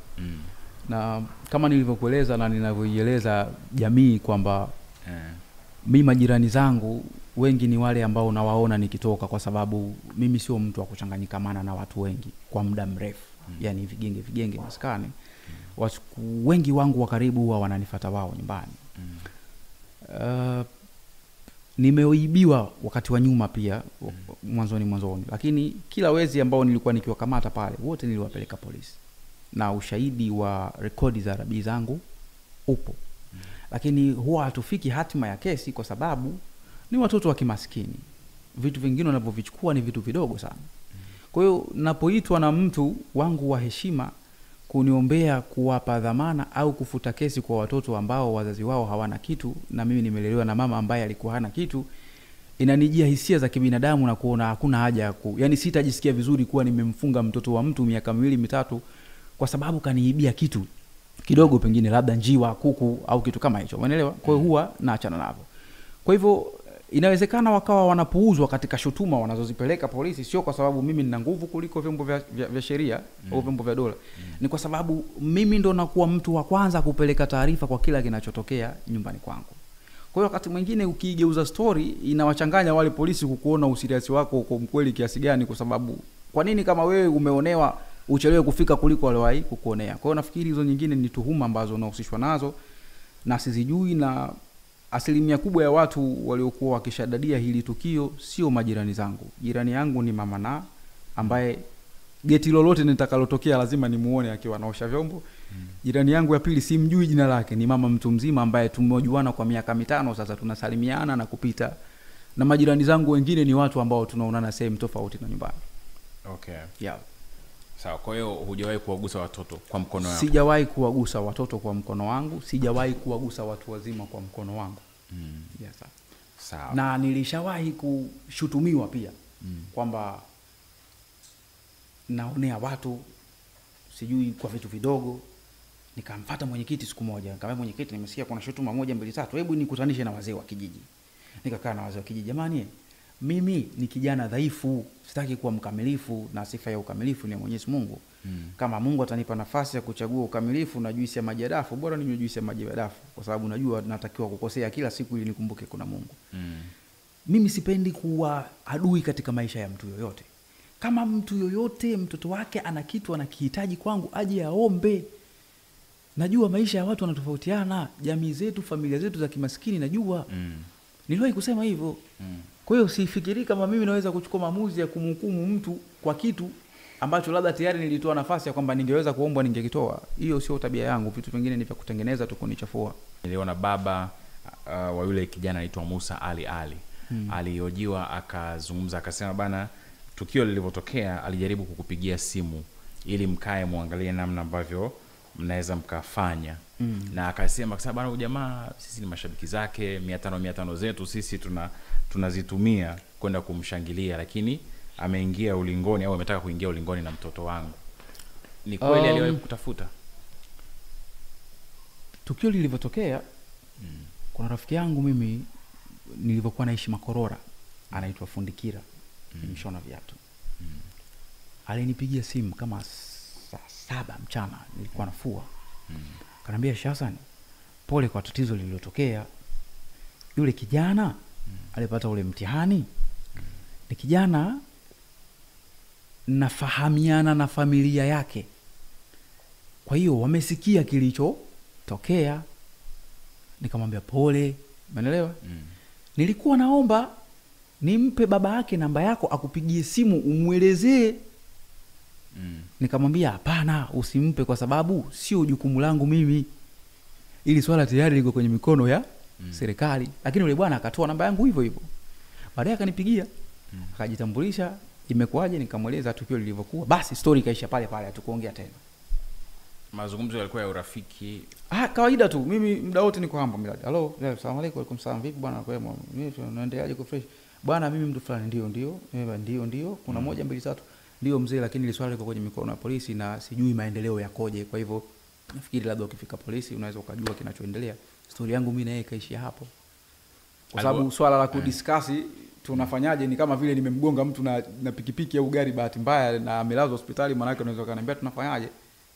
Na kama nilivyokueleza na ninavyoieleza jamii kwamba mimi majirani zangu wengi ni wale ambao nawaona nikitoka, kwa sababu mimi sio mtu wa kuchanganyikamana na watu wengi kwa muda mrefu. Yani vigenge maskani. Watu wengi wangu wa karibu huwa wananifuata wao nyumbani. Nimeibiwa wakati wa nyuma pia mwanzoni, lakini kila wezi ambao nilikuwa nikiwakamata pale wote niliwapeleka polisi, na ushahidi wa rekodi za rabii zangu upo. Lakini huwa hatufiki hatima ya kesi kwa sababu ni watoto wa kimaskini. Vitu vingine wanavyovichukua ni vitu vidogo sana. Kwa hiyo napoitwa na mtu wangu wa heshima kuniombea kuwapa dhamana au kufuta kesi kwa watoto ambao wazazi wao hawana kitu, na mimi nimelelewa na mama ambaye alikuwa hana kitu, inanijia hisia za kibinadamu na kuona hakuna haja ya yani sitajisikia vizuri kuwa nimemfunga mtoto wa mtu miaka 2-3 kwa sababu kaniibia kitu kidogo, pengine labda njiwa, kuku au kitu kama hicho. Umeelewa? Kwa hiyo huwa naachana navyo. Kwa hivyo inawezekana wakawa wanapuuzwa katika shutuma wanazozipeleka polisi, sio kwa sababu mimi nina nguvu kuliko vyombo vya sheria au vyombo vya dola. Ni kwa sababu mimi ndo nakuwa mtu wa kwanza kupeleka taarifa kwa kila kinachotokea nyumbani kwangu. Kwa hiyo wakati mwingine ukigeuza story inawachanganya wale polisi kukuona usiriasi wako uko mkweli kiasi gani, kwa sababu kwa nini kama wewe umeonewa uchelewe kufika kuliko wale kukuonea. Kwa hiyo nafikiri hizo nyingine ni tuhuma ambazo unahusishwa nazo na sizijui, na asilimia kubwa ya watu waliokuwa wakishadadia hili tukio sio majirani zangu. Jirani yangu ni mama na ambaye geti lolote nitakalotokea lazima nimuone akiwa anaosha vyombo. Jirani yangu ya pili simjui jina lake, ni mama mtu mzima ambaye tumejuana kwa miaka 5 sasa, tunasalimiana na kupita. Na majirani zangu wengine ni watu ambao tunaonana sehemu tofauti na nyumbani. Okay. Yeah. Sawa, kwa hiyo hujawahi kuwagusa watoto kwa mkono wako? Sijawahi kuwagusa watoto kwa mkono wangu, sijawahi kuwagusa watu wazima kwa mkono wangu. Yes, sawa. Na nilishawahi kushutumiwa pia kwamba naonea watu sijui kwa vitu vidogo. Nikamfuata mwenyekiti siku moja, nikamwambia mwenyekiti, nimesikia kuna shutuma 1 2 3, hebu nikutanishe na wazee wa kijiji. Nikakaa na wazee wa kijiji, jamani, mimi ni kijana dhaifu, sitaki kuwa mkamilifu, na sifa ya ukamilifu ni ya Mwenyezi Mungu. Kama Mungu atanipa nafasi ya kuchagua ukamilifu na juisi ya maji ya dafu, bora ninywe juisi ya maji ya dafu, kwa sababu najua natakiwa kukosea kila siku ili nikumbuke kuna Mungu. Mimi sipendi kuwa adui katika maisha ya mtu yoyote. Kama mtu yoyote mtoto wake ana kitu anakihitaji kwangu, aje aombe. Najua maisha ya watu yanatofautiana, jamii zetu, familia zetu za kimaskini najua. Niliwahi kusema hivyo. Kwa hiyo sifikiri kama mimi naweza kuchukua maamuzi ya kumhukumu mtu kwa kitu ambacho labda tayari nilitoa nafasi ya kwamba ningeweza kuomba ningekitoa. Hiyo sio tabia yangu, vitu vingine ni vya kutengeneza tu kunichafua. Niliona baba wa yule kijana anaitwa Musa Ali. Alihojiwa akazungumza akasema, bana, tukio lilivyotokea alijaribu kukupigia simu ili mkae muangalie namna ambavyo mnaweza mkafanya. Na akasema bana, jamaa sisi ni mashabiki zake, 500 zetu sisi tunazitumia kwenda kumshangilia, lakini ameingia ulingoni au ametaka kuingia ulingoni na mtoto wangu. Ni kweli aliwahi kutafuta? Tukio lilivyotokea, kuna rafiki yangu mimi nilivyokuwa naishi Makorora, anaitwa Fundikira, mshona viatu. Alinipigia simu kama saa 7 mchana, nilikuwa nafua. Kanambia, Hassan, pole kwa tatizo lililotokea. Yule kijana alipata ule mtihani. Ni kijana nafahamiana na familia yake, kwa hiyo wamesikia kilichotokea. Nikamwambia pole, umeelewa? Nilikuwa naomba nimpe baba yake namba yako akupigie simu umuelezee. Nikamwambia hapana, usimpe kwa sababu sio jukumu langu mimi. Ili swala tayari liko kwenye mikono ya serikali. Lakini yule bwana akatoa namba yangu hivyo hivyo. Baadaye akanipigia, akajitambulisha, imekuaje, nikamweleza tukio lilivyokuwa. Basi story kaisha pale pale, hatukuongea tena. Mazungumzo yalikuwa ya urafiki. Kawaida tu. Mimi muda wote niko hapa miladi. Hello, asalamu alaykum. Waalaikum salaam. Vipi bwana, kwa hiyo mimi tunaendeleaje kwa fresh? Bwana mimi mtu fulani ndio. Kuna 1 2 3. Ndio mzee, lakini ile swala liko kwenye mikono ya polisi na sijui maendeleo yakoje. Kwa hivyo nafikiri labda ukifika polisi unaweza ukajua kinachoendelea. Story yangu mimi na yeye kaishia hapo. Kwa sababu swala la kudiscuss tunafanyaje ni kama vile nimemgonga mtu na pikipiki au gari bahati mbaya na amelazwa hospitali, maana yake unaweza kaniambia tunafanyaje?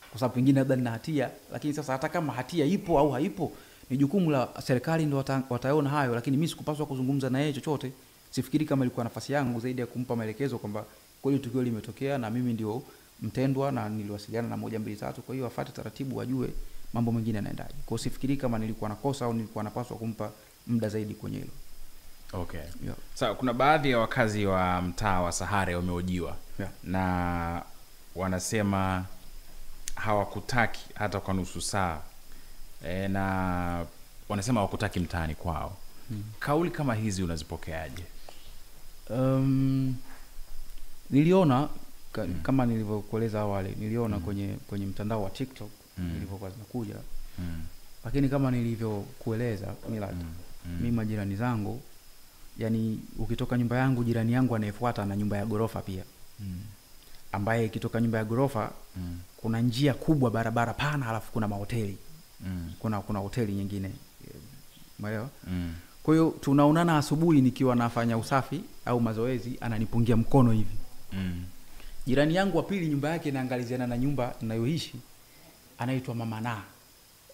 Kwa sababu pengine labda nina hatia, lakini sasa hata kama hatia ipo au haipo, ni jukumu la serikali ndio wataona hayo, lakini mimi sikupaswa kuzungumza na yeye chochote. Sifikiri kama ilikuwa nafasi yangu zaidi ya kumpa maelekezo kwamba kweli tukio limetokea na mimi ndio mtendwa na niliwasiliana na 1 2 3, kwa hiyo afuate taratibu, wajue mambo mengine yanaendaje. Kwa hiyo sifikiri kama nilikuwa nakosa au nilikuwa napaswa kumpa muda zaidi kwenye hilo. Okay. Yeah. Sasa kuna baadhi ya wakazi wa mtaa wa Sahare wamehojiwa. Yeah. Na wanasema hawakutaki hata kwa nusu saa. Na wanasema hawakutaki mtaani kwao. Kauli kama hizi unazipokeaje? Niliona kama nilivyokueleza awali, niliona kwenye mtandao wa TikTok nilivyokuwa zinakuja. Lakini kama nilivyokueleza Millard, mimi majirani zangu, yani ukitoka nyumba yangu, jirani yangu anayefuata na nyumba ya gorofa pia. Ambaye ikitoka nyumba ya gorofa kuna njia kubwa, barabara pana, halafu kuna mahoteli. Kuna hoteli nyingine. Umeelewa? Kwa hiyo tunaonana asubuhi nikiwa nafanya usafi au mazoezi, ananipungia mkono hivi. Jirani yangu wa pili, nyumba yake inaangaliziana na nyumba ninayoishi, anaitwa Mama Na.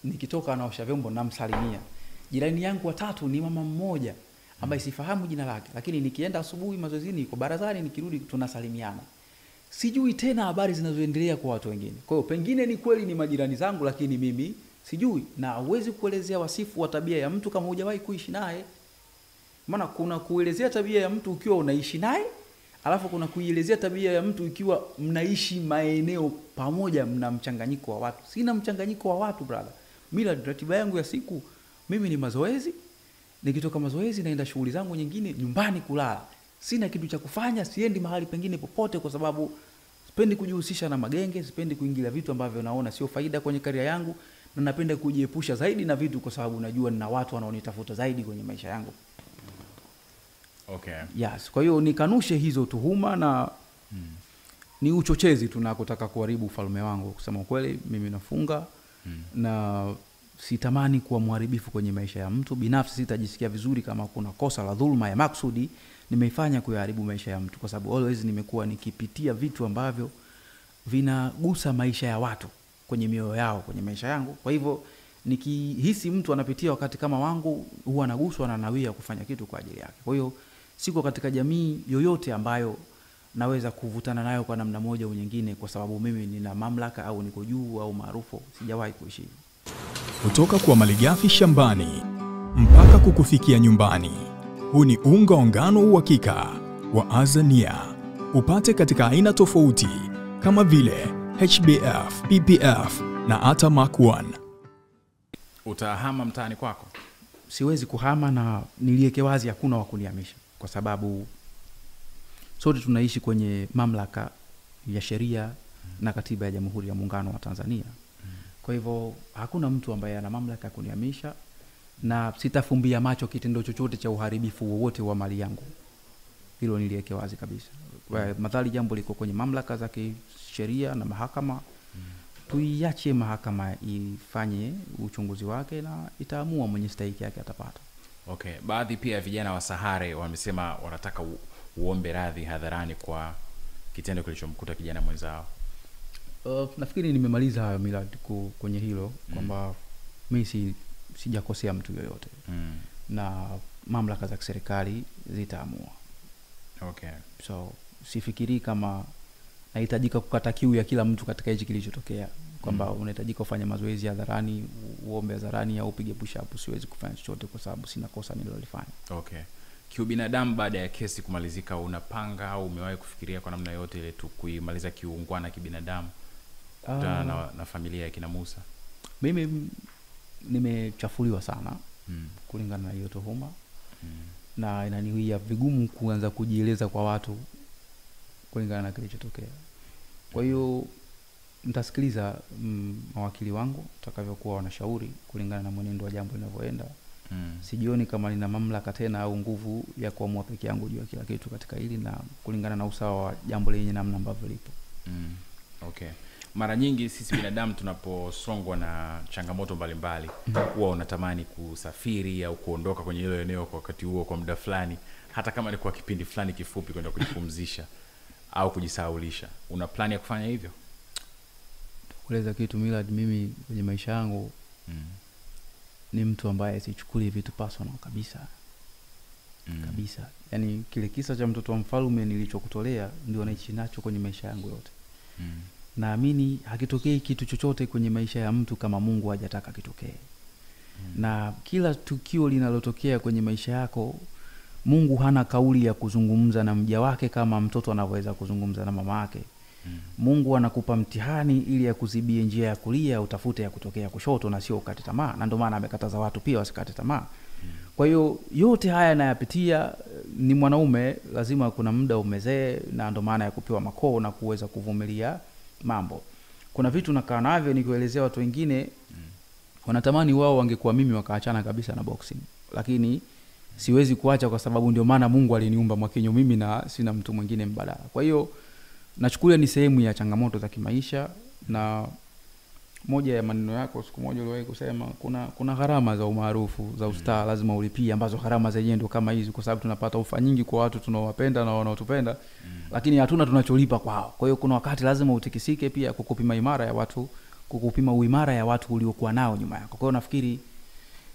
Nikitoka anaosha vyombo namsalimia. Jirani yangu wa tatu ni mama mmoja ambaye sifahamu jina lake, lakini nikienda asubuhi mazoezini yuko barazani, nikirudi tunasalimiana. Sijui tena habari zinazoendelea kwa watu wengine. Kwa hiyo pengine ni kweli ni majirani zangu, lakini mimi sijui, na huwezi kuelezea wasifu wa tabia ya mtu kama hujawahi kuishi naye. Maana kuna kuelezea tabia ya mtu ukiwa unaishi naye, alafu kuna kuielezea tabia ya mtu ikiwa mnaishi maeneo pamoja, mna mchanganyiko wa watu. Sina mchanganyiko wa watu brother. Mimi ratiba yangu ya siku, mimi ni mazoezi, nikitoka mazoezi naenda shughuli zangu nyingine, nyumbani kulala. Sina kitu cha kufanya, siendi mahali pengine popote kwa sababu sipendi kujihusisha na magenge, sipendi kuingilia vitu ambavyo naona sio faida kwenye career yangu, na napenda kujiepusha zaidi na vitu kwa sababu najua nina watu wanaonitafuta zaidi kwenye maisha yangu. Okay. Yes, kwa hiyo nikanushe hizo tuhuma na ni uchochezi tunakotaka kuharibu ufalme wangu. Kusema kweli mimi nafunga na sitamani kuwa mharibifu kwenye maisha ya mtu. Binafsi sitajisikia vizuri kama kuna kosa la dhulma ya maksudi nimeifanya kuharibu maisha ya mtu, kwa sababu always nimekuwa nikipitia vitu ambavyo vinagusa maisha ya watu kwenye mioyo yao kwenye maisha yangu. Kwa hivyo nikihisi mtu anapitia wakati kama wangu, huwa naguswa na nawia kufanya kitu kwa ajili yake. Kwa hiyo siko katika jamii yoyote ambayo naweza kuvutana nayo kwa namna moja au nyingine kwa sababu mimi nina mamlaka au niko juu au maarufu. Sijawahi kuishi. Kutoka kwa malighafi shambani mpaka kukufikia nyumbani. Huu ni unga wa ngano uhakika wa Azania. Upate katika aina tofauti kama vile HBF, PPF na hata Mark 1. Utahama mtaani kwako? Siwezi kuhama, na niliweke wazi hakuna wa kunihamisha kwa sababu sote tunaishi kwenye mamlaka ya sheria na katiba ya Jamhuri ya Muungano wa Tanzania. Kwa hivyo hakuna mtu ambaye ana mamlaka ya kunihamisha, na sitafumbia macho kitendo chochote cha uharibifu wowote wa mali yangu. Hilo niliweke wazi kabisa. Madhali jambo liko kwenye mamlaka za kisheria na mahakama, tuiache mahakama ifanye uchunguzi wake na itaamua mwenye stahiki yake atapata. Okay. Baadhi pia ya vijana wa Sahare wamesema wanataka uombe radhi hadharani kwa kitendo kilichomkuta kijana mwenzao. Nafikiri nimemaliza hayo Millard kwenye hilo kwamba mimi sijakosea mtu yoyote. Na mamlaka za serikali zitaamua. Okay. So sifikiri kama nahitajika kukata kiu ya kila mtu katika hichi kilichotokea kwamba unahitajika ufanye mazoezi hadharani, uombe hadharani au upige push up. Siwezi kufanya chochote kwa sababu sina kosa nililofanya. Okay. Kiubinadamu, baada ya kesi kumalizika, unapanga au umewahi kufikiria kwa namna yote ile tu kuimaliza kiungwana kibinadamu na familia ya kina Musa? Mimi nimechafuliwa sana kulingana na hiyo tuhuma. Na inaniwia vigumu kuanza kujieleza kwa watu kulingana na kilichotokea. Kwa hiyo nitasikiliza mawakili wangu utakavyokuwa wanashauri kulingana na mwenendo wa jambo linavyoenda. Sijioni kama nina mamlaka tena au nguvu ya kuamua peke yangu juu ya kila kitu katika hili, na kulingana na usawa wa jambo lenye namna ambavyo lipo. Okay. Mara nyingi sisi binadamu tunaposongwa na changamoto mbalimbali huwa unatamani kusafiri au kuondoka kwenye hilo eneo kwa wakati huo kwa muda fulani, hata kama ni kwa kipindi fulani kifupi, kwenda kujipumzisha au kujisahaulisha. Una plani ya kufanya hivyo? Kueleza kitu Millard, mimi kwenye maisha yangu ni mtu ambaye sichukuli vitu personal kabisa. Kabisa. Yani kile kisa cha mtoto wa mfalme nilichokutolea ndio naishi nacho kwenye maisha yangu yote. Naamini hakitokei kitu chochote kwenye maisha ya mtu kama Mungu hajataka kitokee. Na kila tukio linalotokea kwenye maisha yako, Mungu hana kauli ya kuzungumza na mja wake kama mtoto anavyoweza kuzungumza na mama yake. Mungu anakupa mtihani ili akuzibie njia ya kulia, utafute ya kutokea kushoto na sio ukate tamaa. Na ndio maana amekataza watu pia wasikate tamaa. Kwa hiyo yote haya nayapitia, ni mwanaume lazima kuna muda umezee, na ndio maana ya kupewa makoo na kuweza kuvumilia mambo. Kuna vitu nakaa navyo nikielezea watu wengine wanatamani wao wangekuwa mimi wakaachana kabisa na boxing, lakini siwezi kuacha kwa sababu ndio maana Mungu aliniumba Mwakinyo mimi na sina mtu mwingine mbadala. Kwa hiyo nachukulia ni sehemu ya changamoto za kimaisha. Na moja ya maneno yako siku moja uliwahi kusema kuna gharama za umaarufu za ustaa lazima ulipie, ambazo gharama zenyewe ndio kama hizi, kwa sababu tunapata ofa nyingi kwa watu tunaowapenda na wanaotupenda, lakini hatuna tunacholipa kwao. Kwa hiyo kuna wakati lazima utikisike pia kukupima imara ya watu, kukupima uimara ya watu uliokuwa nao nyuma yako. Kwa hiyo nafikiri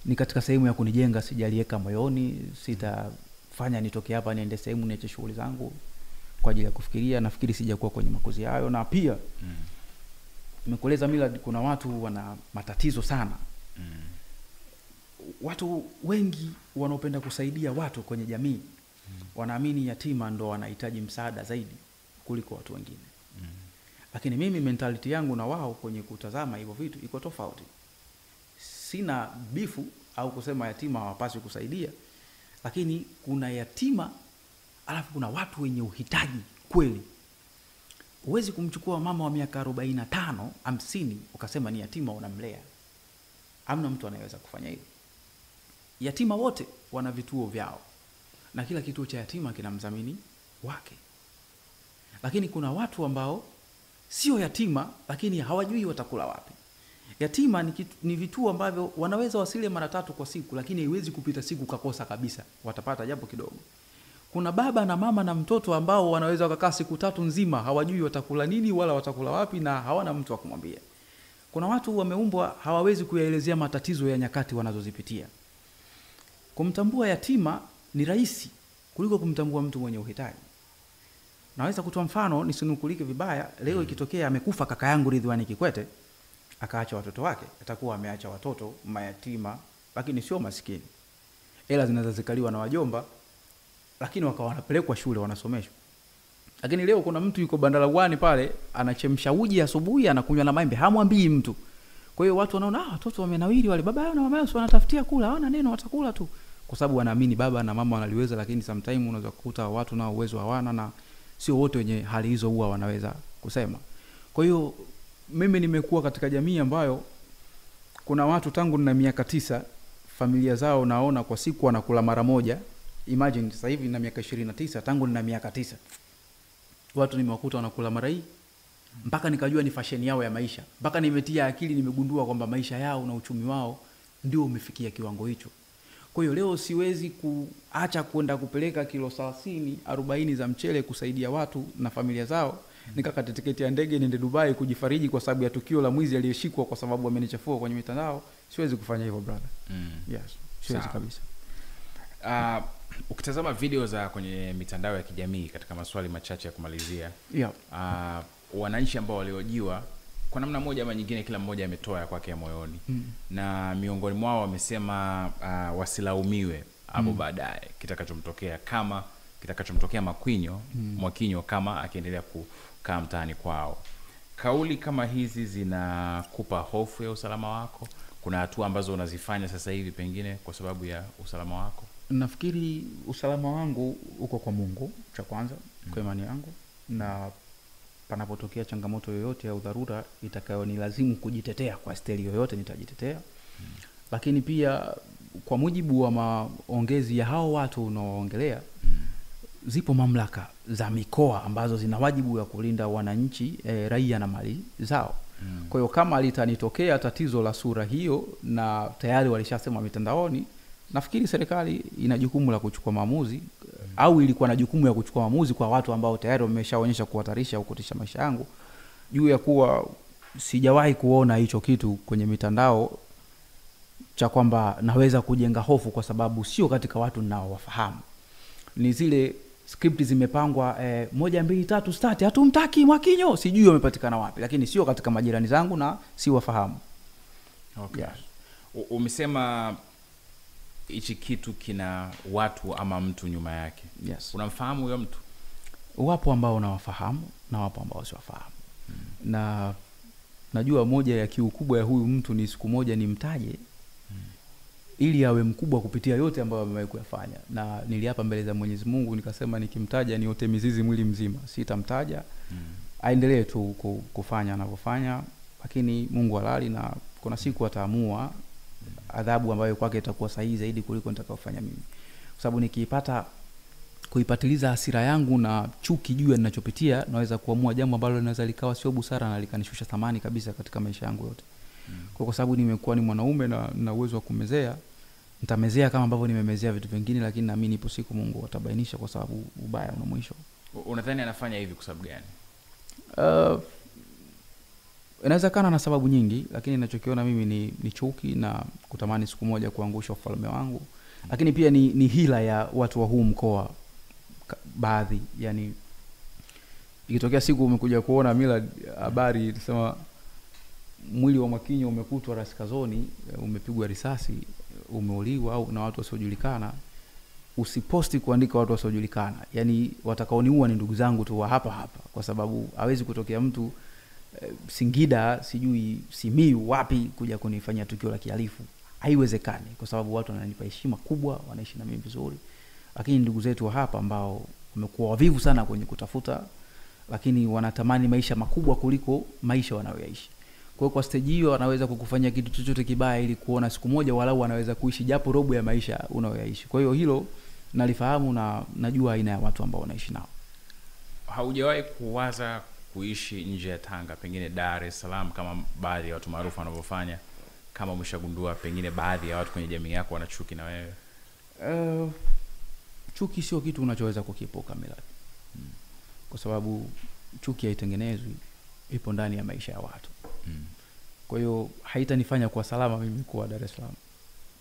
ni katika sehemu ya kunijenga, sijaliweka moyoni, sitafanya nitoke hapa niende sehemu niache shughuli zangu kwa ajili ya kufikiria. Nafikiri sijakuwa kwenye makozi hayo. Na pia nimekueleza Millard, kuna watu wana matatizo sana. Watu wengi wanaopenda kusaidia watu kwenye jamii wanaamini yatima ndo wanahitaji msaada zaidi kuliko watu wengine. Lakini mimi mentality yangu na wao kwenye kutazama hivyo vitu iko tofauti. Sina bifu au kusema yatima hawapaswi kusaidia, lakini kuna yatima alafu kuna watu wenye uhitaji kweli. Huwezi kumchukua mama wa miaka 45, 50 ukasema ni yatima unamlea. Hamna mtu anayeweza kufanya hivyo. Yatima wote wana vituo vyao, na kila kituo cha yatima kina mdhamini wake. Lakini kuna watu ambao sio yatima lakini hawajui watakula wapi. Yatima ni vituo ambavyo wanaweza wasile mara 3 kwa siku, lakini haiwezi kupita siku kakosa kabisa, watapata jambo kidogo. Kuna baba na mama na mtoto ambao wanaweza wakakaa siku 3 nzima hawajui watakula nini wala watakula wapi, na hawana mtu wa kumwambia. Kuna watu wameumbwa hawawezi kuyaelezea matatizo ya nyakati wanazozipitia. Kumtambua yatima ni rahisi kuliko kumtambua mtu mwenye uhitaji. Naweza kutoa mfano nisinukulike vibaya. Leo ikitokea amekufa kaka yangu Ridhiwani Kikwete, akaacha watoto wake, atakuwa ameacha watoto mayatima, lakini sio maskini. Hela zinazozikaliwa na wajomba, lakini wakawa wanapelekwa shule wanasomeshwa. Lakini leo kuna mtu yuko Bandalawani pale anachemsha uji asubuhi anakunywa na maembe, hamwambii mtu. Kwa hiyo watu wanaona watoto wamenawiri wale, baba yao na mama yao wanatafutia kula, hawana neno, watakula tu. Kwa sababu wanaamini baba na mama wanaliweza, lakini sometimes unaweza kukuta watu nao uwezo hawana, na sio wote wenye hali hizo huwa wanaweza kusema. Kwa hiyo mimi nimekuwa katika jamii ambayo kuna watu tangu na miaka 9 familia zao naona kwa siku wanakula mara moja. Imagine sasa hivi na miaka 29, tangu na miaka 9 watu nimewakuta wanakula mara hii, mpaka nikajua ni fashion yao ya maisha. Mpaka nimetia akili, nimegundua kwamba maisha yao na uchumi wao ndio umefikia kiwango hicho. Kwa hiyo leo siwezi kuacha kwenda kupeleka kilo 30, 40 za mchele kusaidia watu na familia zao, nikakata tiketi ya ndege niende Dubai kujifariji kwa sababu ya tukio la mwizi aliyeshikwa kwa sababu amenichafua kwenye mitandao. Siwezi kufanya hivyo brother. Yes, siwezi kabisa. Ukitazama video za kwenye mitandao ya kijamii, katika maswali machache ya kumalizia, wananchi ambao waliojiwa kwa namna moja ama nyingine, kila mmoja ametoa ya kwake ya moyoni, na miongoni mwao wamesema wasilaumiwe hapo baadaye kitakachomtokea, kama kitakachomtokea Mwakinyo kama akiendelea kukaa mtaani kwao. Kauli kama hizi zinakupa hofu ya usalama wako? Kuna hatua ambazo unazifanya sasa hivi pengine kwa sababu ya usalama wako? Nafikiri usalama wangu uko kwa Mungu cha kwanza, kwa imani yangu, na panapotokea changamoto yoyote au dharura itakayonilazimu kujitetea kwa steli yoyote nitajitetea. Lakini pia kwa mujibu wa maongezi ya hao watu unaoongelea, zipo mamlaka za mikoa ambazo zina wajibu ya kulinda wananchi, raia na mali zao. Kwa hiyo kama litanitokea tatizo la sura hiyo, na tayari walishasema mitandaoni, nafikiri serikali ina jukumu la kuchukua maamuzi, au ilikuwa na jukumu ya kuchukua maamuzi kwa watu ambao tayari wameshaonyesha kuhatarisha au kutisha maisha yangu, juu ya kuwa sijawahi kuona hicho kitu kwenye mitandao cha kwamba naweza kujenga hofu kwa sababu sio katika watu ninaowafahamu. Ni zile script zimepangwa 1 2 3 start, hatumtaki Mwakinyo, sijui wamepatikana wapi, lakini sio katika majirani zangu na si wafahamu. Okay. Yes. Umesema hichi kitu kina watu ama mtu nyuma yake. Yes. Unamfahamu huyo mtu? Wapo ambao unawafahamu na wapo ambao siwafahamu. Na najua moja ya kiu kubwa ya huyu mtu ni siku moja nimtaje ili awe mkubwa kupitia yote ambayo amewahi kuyafanya. Na niliapa mbele za Mwenyezi Mungu nikasema nikimtaja ni yote mizizi mwili mzima, sitamtaja. Aendelee tu kufanya anavyofanya, lakini Mungu halali na kuna siku ataamua adhabu ambayo kwake itakuwa sahihi zaidi kuliko nitakayofanya mimi. Kwa sababu nikiipata kuipatiliza hasira yangu na chuki juu ya ninachopitia, naweza kuamua jambo ambalo linaweza likawa sio busara na likanishusha thamani kabisa katika maisha yangu yote. Kwa sababu nimekuwa ni mwanaume na nina uwezo wa kumezea, nitamezea kama ambavyo nimemezea vitu vingine, lakini naamini ipo siku Mungu atabainisha kwa sababu ubaya una mwisho. Unadhani anafanya hivi kwa sababu gani? Inaweza kana na sababu nyingi, lakini ninachokiona mimi ni chuki na kutamani siku moja kuangusha ufalme wangu. Lakini pia ni hila ya watu wa huu mkoa baadhi. Yani ikitokea siku umekuja kuona mila habari inasema mwili wa Mwakinyo umekutwa Raskazoni, umepigwa risasi, umeuliwa au na watu wasiojulikana, usiposti kuandika watu wasiojulikana. Yani watakaoniua ni ndugu zangu tu wa hapa, kwa sababu hawezi kutokea mtu Singida, sijui Simiyu wapi kuja kunifanyia tukio la kihalifu. Haiwezekani kwa sababu watu wananipa heshima kubwa, wanaishi na mimi vizuri. Lakini ndugu zetu wa hapa ambao wamekuwa wavivu sana kwenye kutafuta, lakini wanatamani maisha makubwa kuliko maisha wanayoishi. Kwa stage hiyo anaweza kukufanyia kitu chochote kibaya ili kuona siku moja walau anaweza kuishi japo robo ya maisha unayoishi. Kwa hiyo hilo nalifahamu na najua aina ya watu ambao wanaishi nao. Haujawahi kuwaza kuishi nje ya Tanga, pengine Dar es Salaam kama baadhi ya watu maarufu wanavyofanya, kama umeshagundua pengine baadhi ya watu kwenye jamii yako wanachuki na wewe? Chuki sio kitu unachoweza kukiepuka Millard. Kwa sababu chuki haitengenezwi, ipo ndani ya maisha ya watu. Kwa hiyo haitanifanya kwa salama mimi kuwa Dar es Salaam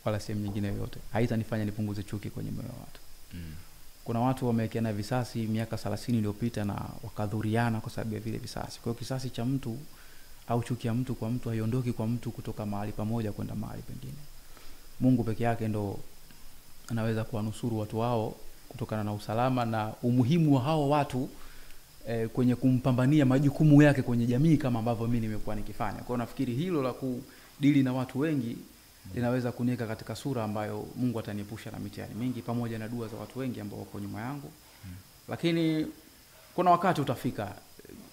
wala sehemu nyingine yoyote. Haitanifanya nipunguze chuki kwenye moyo wa watu. Kuna watu wamewekeana visasi miaka 30 iliyopita na wakadhuriana kwa sababu ya vile visasi. Kwa hiyo kisasi cha mtu au chuki ya mtu kwa mtu haiondoki kwa mtu kutoka mahali pamoja kwenda mahali pengine. Mungu peke yake ndo anaweza kuwanusuru watu wao kutokana na usalama na umuhimu wa hao watu kwenye kumpambania majukumu yake kwenye jamii kama ambavyo mimi nimekuwa nikifanya. Kwa hiyo nafikiri hilo la kudili na watu wengi linaweza kuniweka katika sura ambayo Mungu ataniepusha na mitihani mingi pamoja na dua za watu wengi ambao wako nyuma yangu. Lakini kuna wakati utafika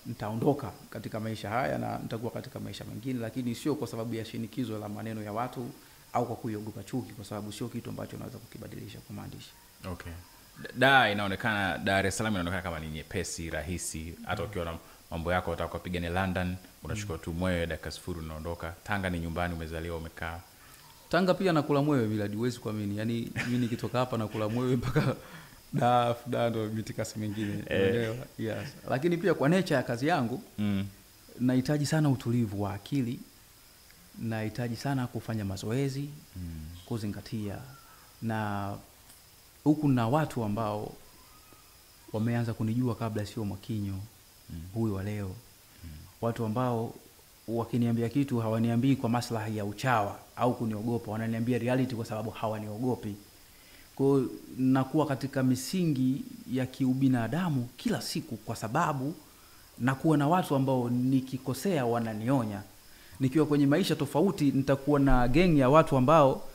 nitaondoka katika maisha haya na nitakuwa katika maisha mengine, lakini sio kwa sababu ya shinikizo la maneno ya watu au kwa kuiogopa chuki, kwa sababu sio kitu ambacho unaweza kukibadilisha kwa maandishi. Okay. Inaonekana Dar es Salaam inaonekana kama ni nyepesi, rahisi. Hata ukiwa na mambo yako unataka kupigana London, unachukua tu mwewe dakika 0 unaondoka. Tanga ni nyumbani, umezaliwa, umekaa. Tanga pia nakula mwewe bila huwezi kuamini. Yani mimi nikitoka hapa nakula mwewe mpaka ndo mitikasi mingine. Unaelewa? Yes. Lakini pia kwa nature ya kazi yangu nahitaji sana utulivu wa akili. Nahitaji sana kufanya mazoezi, kuzingatia, na huku na watu ambao wameanza kunijua kabla sio Mwakinyo huyu wa leo. Watu ambao wakiniambia kitu hawaniambii kwa maslahi ya uchawa au kuniogopa, wananiambia reality kwa sababu hawaniogopi. Kwa hiyo nakuwa katika misingi ya kiubinadamu kila siku kwa sababu nakuwa na watu ambao nikikosea wananionya. Nikiwa kwenye maisha tofauti nitakuwa na gang ya watu ambao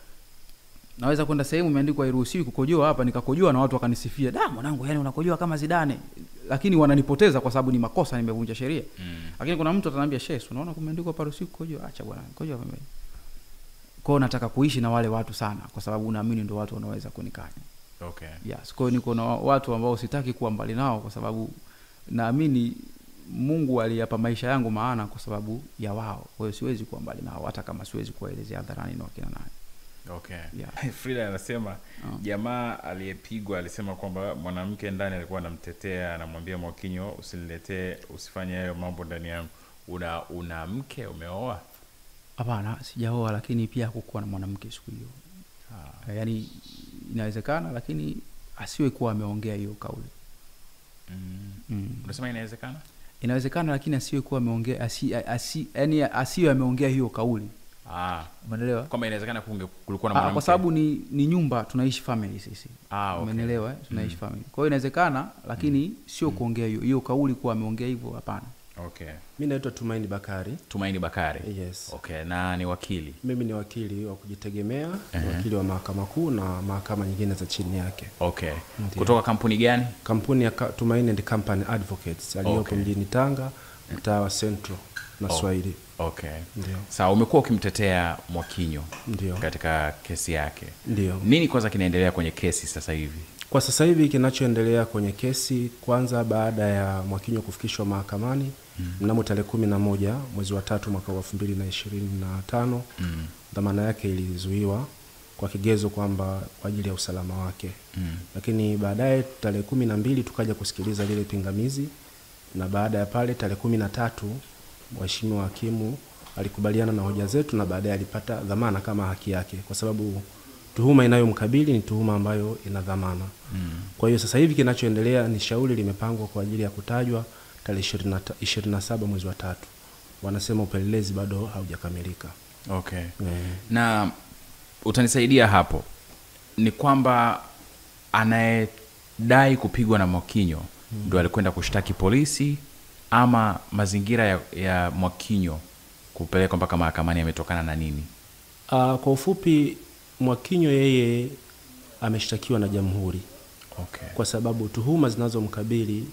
naweza kwenda sehemu imeandikwa hairuhusiwi kukojoa hapa, nikakojoa na watu wakanisifia, "Da mwanangu, yani unakojoa kama Zidane." Lakini wananipoteza kwa sababu ni makosa, nimevunja sheria. Lakini kuna mtu ataniambia, "Sheikh, unaona kumeandikwa hapa hairuhusiwi kukojoa, acha bwana, kojoa mimi." Kwa hiyo nataka kuishi na wale watu sana kwa sababu naamini ndio watu wanaweza kunikanya. Okay. Yes, kwa hiyo niko na watu ambao sitaki kuwa mbali nao kwa sababu naamini Mungu aliyapa maisha yangu maana kwa sababu ya wao. Kwa hiyo siwezi kuwa mbali nao hata kama siwezi kuelezea hadharani na wakina nani. Okay. Yeah. Frida anasema jamaa aliyepigwa alisema kwamba mwanamke ndani alikuwa anamtetea, anamwambia Mwakinyo, usiniletee, usifanye hayo mambo ndani yangu. Una mke, umeoa? Hapana, sijaoa, lakini pia hakukuwa na mwanamke siku hiyo. Yaani inawezekana, lakini asiwe kuwa ameongea hiyo kauli. Unasema inawezekana? Inawezekana, lakini asiwe kuwa ameongea, yaani asiwe ameongea hiyo kauli. Umeelewa? Kama inawezekana kulikuwa na mwanamke. Kwa sababu ni nyumba, tunaishi family sisi. Okay. Umeelewa? Tunaishi family. Kwa hiyo inawezekana, lakini sio kuongea hiyo kauli kuwa ameongea hivyo, hapana. Okay. Mimi naitwa Tumaini Bakari. Tumaini Bakari. Yes. Okay, na ni wakili. Mimi ni wakili wa kujitegemea, wakili wa mahakama kuu na mahakama nyingine za chini yake. Okay. Ndiyo. Kutoka kampuni gani? Kampuni ya Tumaini and Company Advocates, aliyopo mjini Tanga, mtaa wa Central na Swahili. Okay. Ndio. Sawa, umekuwa ukimtetea Mwakinyo ndio katika kesi yake. Ndio. Nini kwanza kinaendelea kwenye kesi sasa hivi? Kwa sasa hivi kinachoendelea kwenye kesi, kwanza baada ya Mwakinyo kufikishwa mahakamani mnamo tarehe 11 mwezi wa 3 mwaka wa 2025, dhamana yake ilizuiwa kwa kigezo kwamba kwa ajili ya usalama wake. Lakini baadaye tarehe 12 tukaja kusikiliza lile pingamizi, na baada ya pale tarehe 13 mheshimiwa hakimu alikubaliana na hoja zetu, na baadaye alipata dhamana kama haki yake, kwa sababu tuhuma inayomkabili ni tuhuma ambayo ina dhamana. Kwa hiyo sasa hivi kinachoendelea ni shauri limepangwa kwa ajili ya kutajwa tarehe 27 mwezi wa 3. Wanasema upelelezi bado haujakamilika. Okay. Na utanisaidia hapo, ni kwamba anayedai kupigwa na Mwakinyo ndio alikwenda kushtaki polisi, ama mazingira ya Mwakinyo kupelekwa mpaka mahakamani yametokana na nini? Kwa ufupi, Mwakinyo yeye ameshtakiwa na jamhuri. Okay. Kwa sababu tuhuma zinazomkabili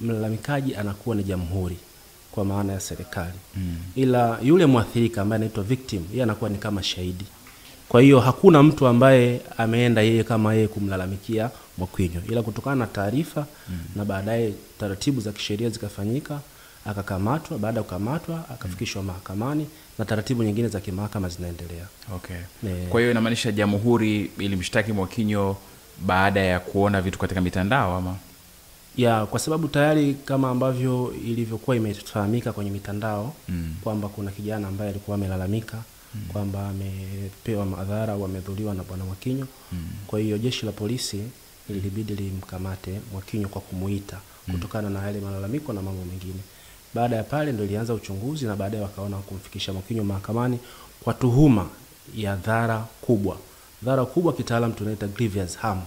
mlalamikaji anakuwa ni jamhuri kwa maana ya serikali. Ila yule mwathirika ambaye anaitwa victim, yeye anakuwa ni kama shahidi. Kwa hiyo hakuna mtu ambaye ameenda yeye kama yeye kumlalamikia Mwakinyo, ila kutokana na taarifa na baadaye taratibu za kisheria zikafanyika, akakamatwa. Baada ya kukamatwa akafikishwa mahakamani na taratibu nyingine za kimahakama zinaendelea. Okay. Kwa hiyo inamaanisha jamhuri ilimshtaki Mwakinyo baada ya kuona vitu katika mitandao ama? Ya, kwa sababu tayari kama ambavyo ilivyokuwa imefahamika kwenye mitandao kwamba kuna kijana ambaye alikuwa amelalamika kwamba amepewa madhara au amedhuliwa na bwana Mwakinyo. Kwa hiyo jeshi la polisi ilibidi limkamate Mwakinyo kwa kumuita kutokana na yale malalamiko na mambo mengine. Baada ya pale ndio ilianza uchunguzi, na baadaye wakaona kumfikisha Mwakinyo mahakamani kwa tuhuma ya dhara kubwa. Dhara kubwa kitaalamu tunaita grievous harm,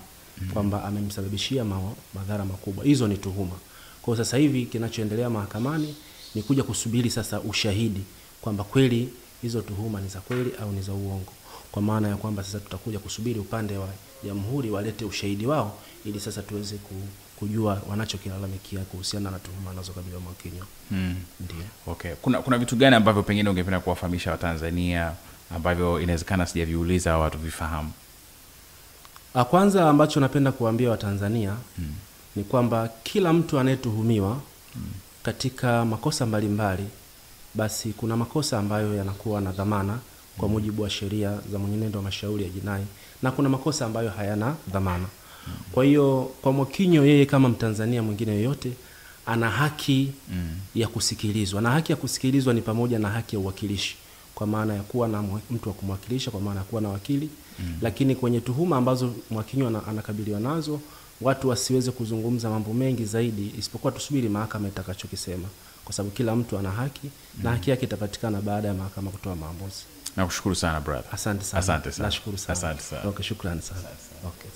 kwamba amemsababishia madhara makubwa. Hizo ni tuhuma. Kwa sasa hivi kinachoendelea mahakamani ni kuja kusubiri sasa ushahidi kwamba kweli hizo tuhuma ni za kweli au ni za uongo. Kwa maana ya kwamba sasa tutakuja kusubiri upande wa jamhuri walete ushahidi wao, ili sasa tuweze kujua wanachokilalamikia kuhusiana na tuhuma anazokabiliwa Mwakinyo. Ndio. Okay. Kuna vitu gani ambavyo pengine ungependa kuwafahamisha Watanzania ambavyo inawezekana sijaviuliza watu vifahamu? Kwanza ambacho napenda kuambia Watanzania ni kwamba kila mtu anayetuhumiwa katika makosa mbalimbali, basi kuna makosa ambayo yanakuwa na dhamana kwa mujibu wa sheria za mwenendo wa mashauri ya jinai, na kuna makosa ambayo hayana dhamana. Kwa hiyo kwa Mwakinyo, yeye kama Mtanzania mwingine yoyote ana haki ya kusikilizwa, na haki ya kusikilizwa ni pamoja na haki ya uwakilishi, kwa maana ya kuwa na mtu wa kumwakilisha, kwa maana ya kuwa na wakili. Lakini kwenye tuhuma ambazo Mwakinyo anakabiliwa nazo, watu wasiweze kuzungumza mambo mengi zaidi, isipokuwa tusubiri mahakama itakachokisema, kwa sababu kila mtu ana haki na haki yake itapatikana baada ya mahakama kutoa maamuzi. Nakushukuru sana brother. Asante sana. Asante sana. Nashukuru sana. Asante sana. Okay, shukrani sana. Okay.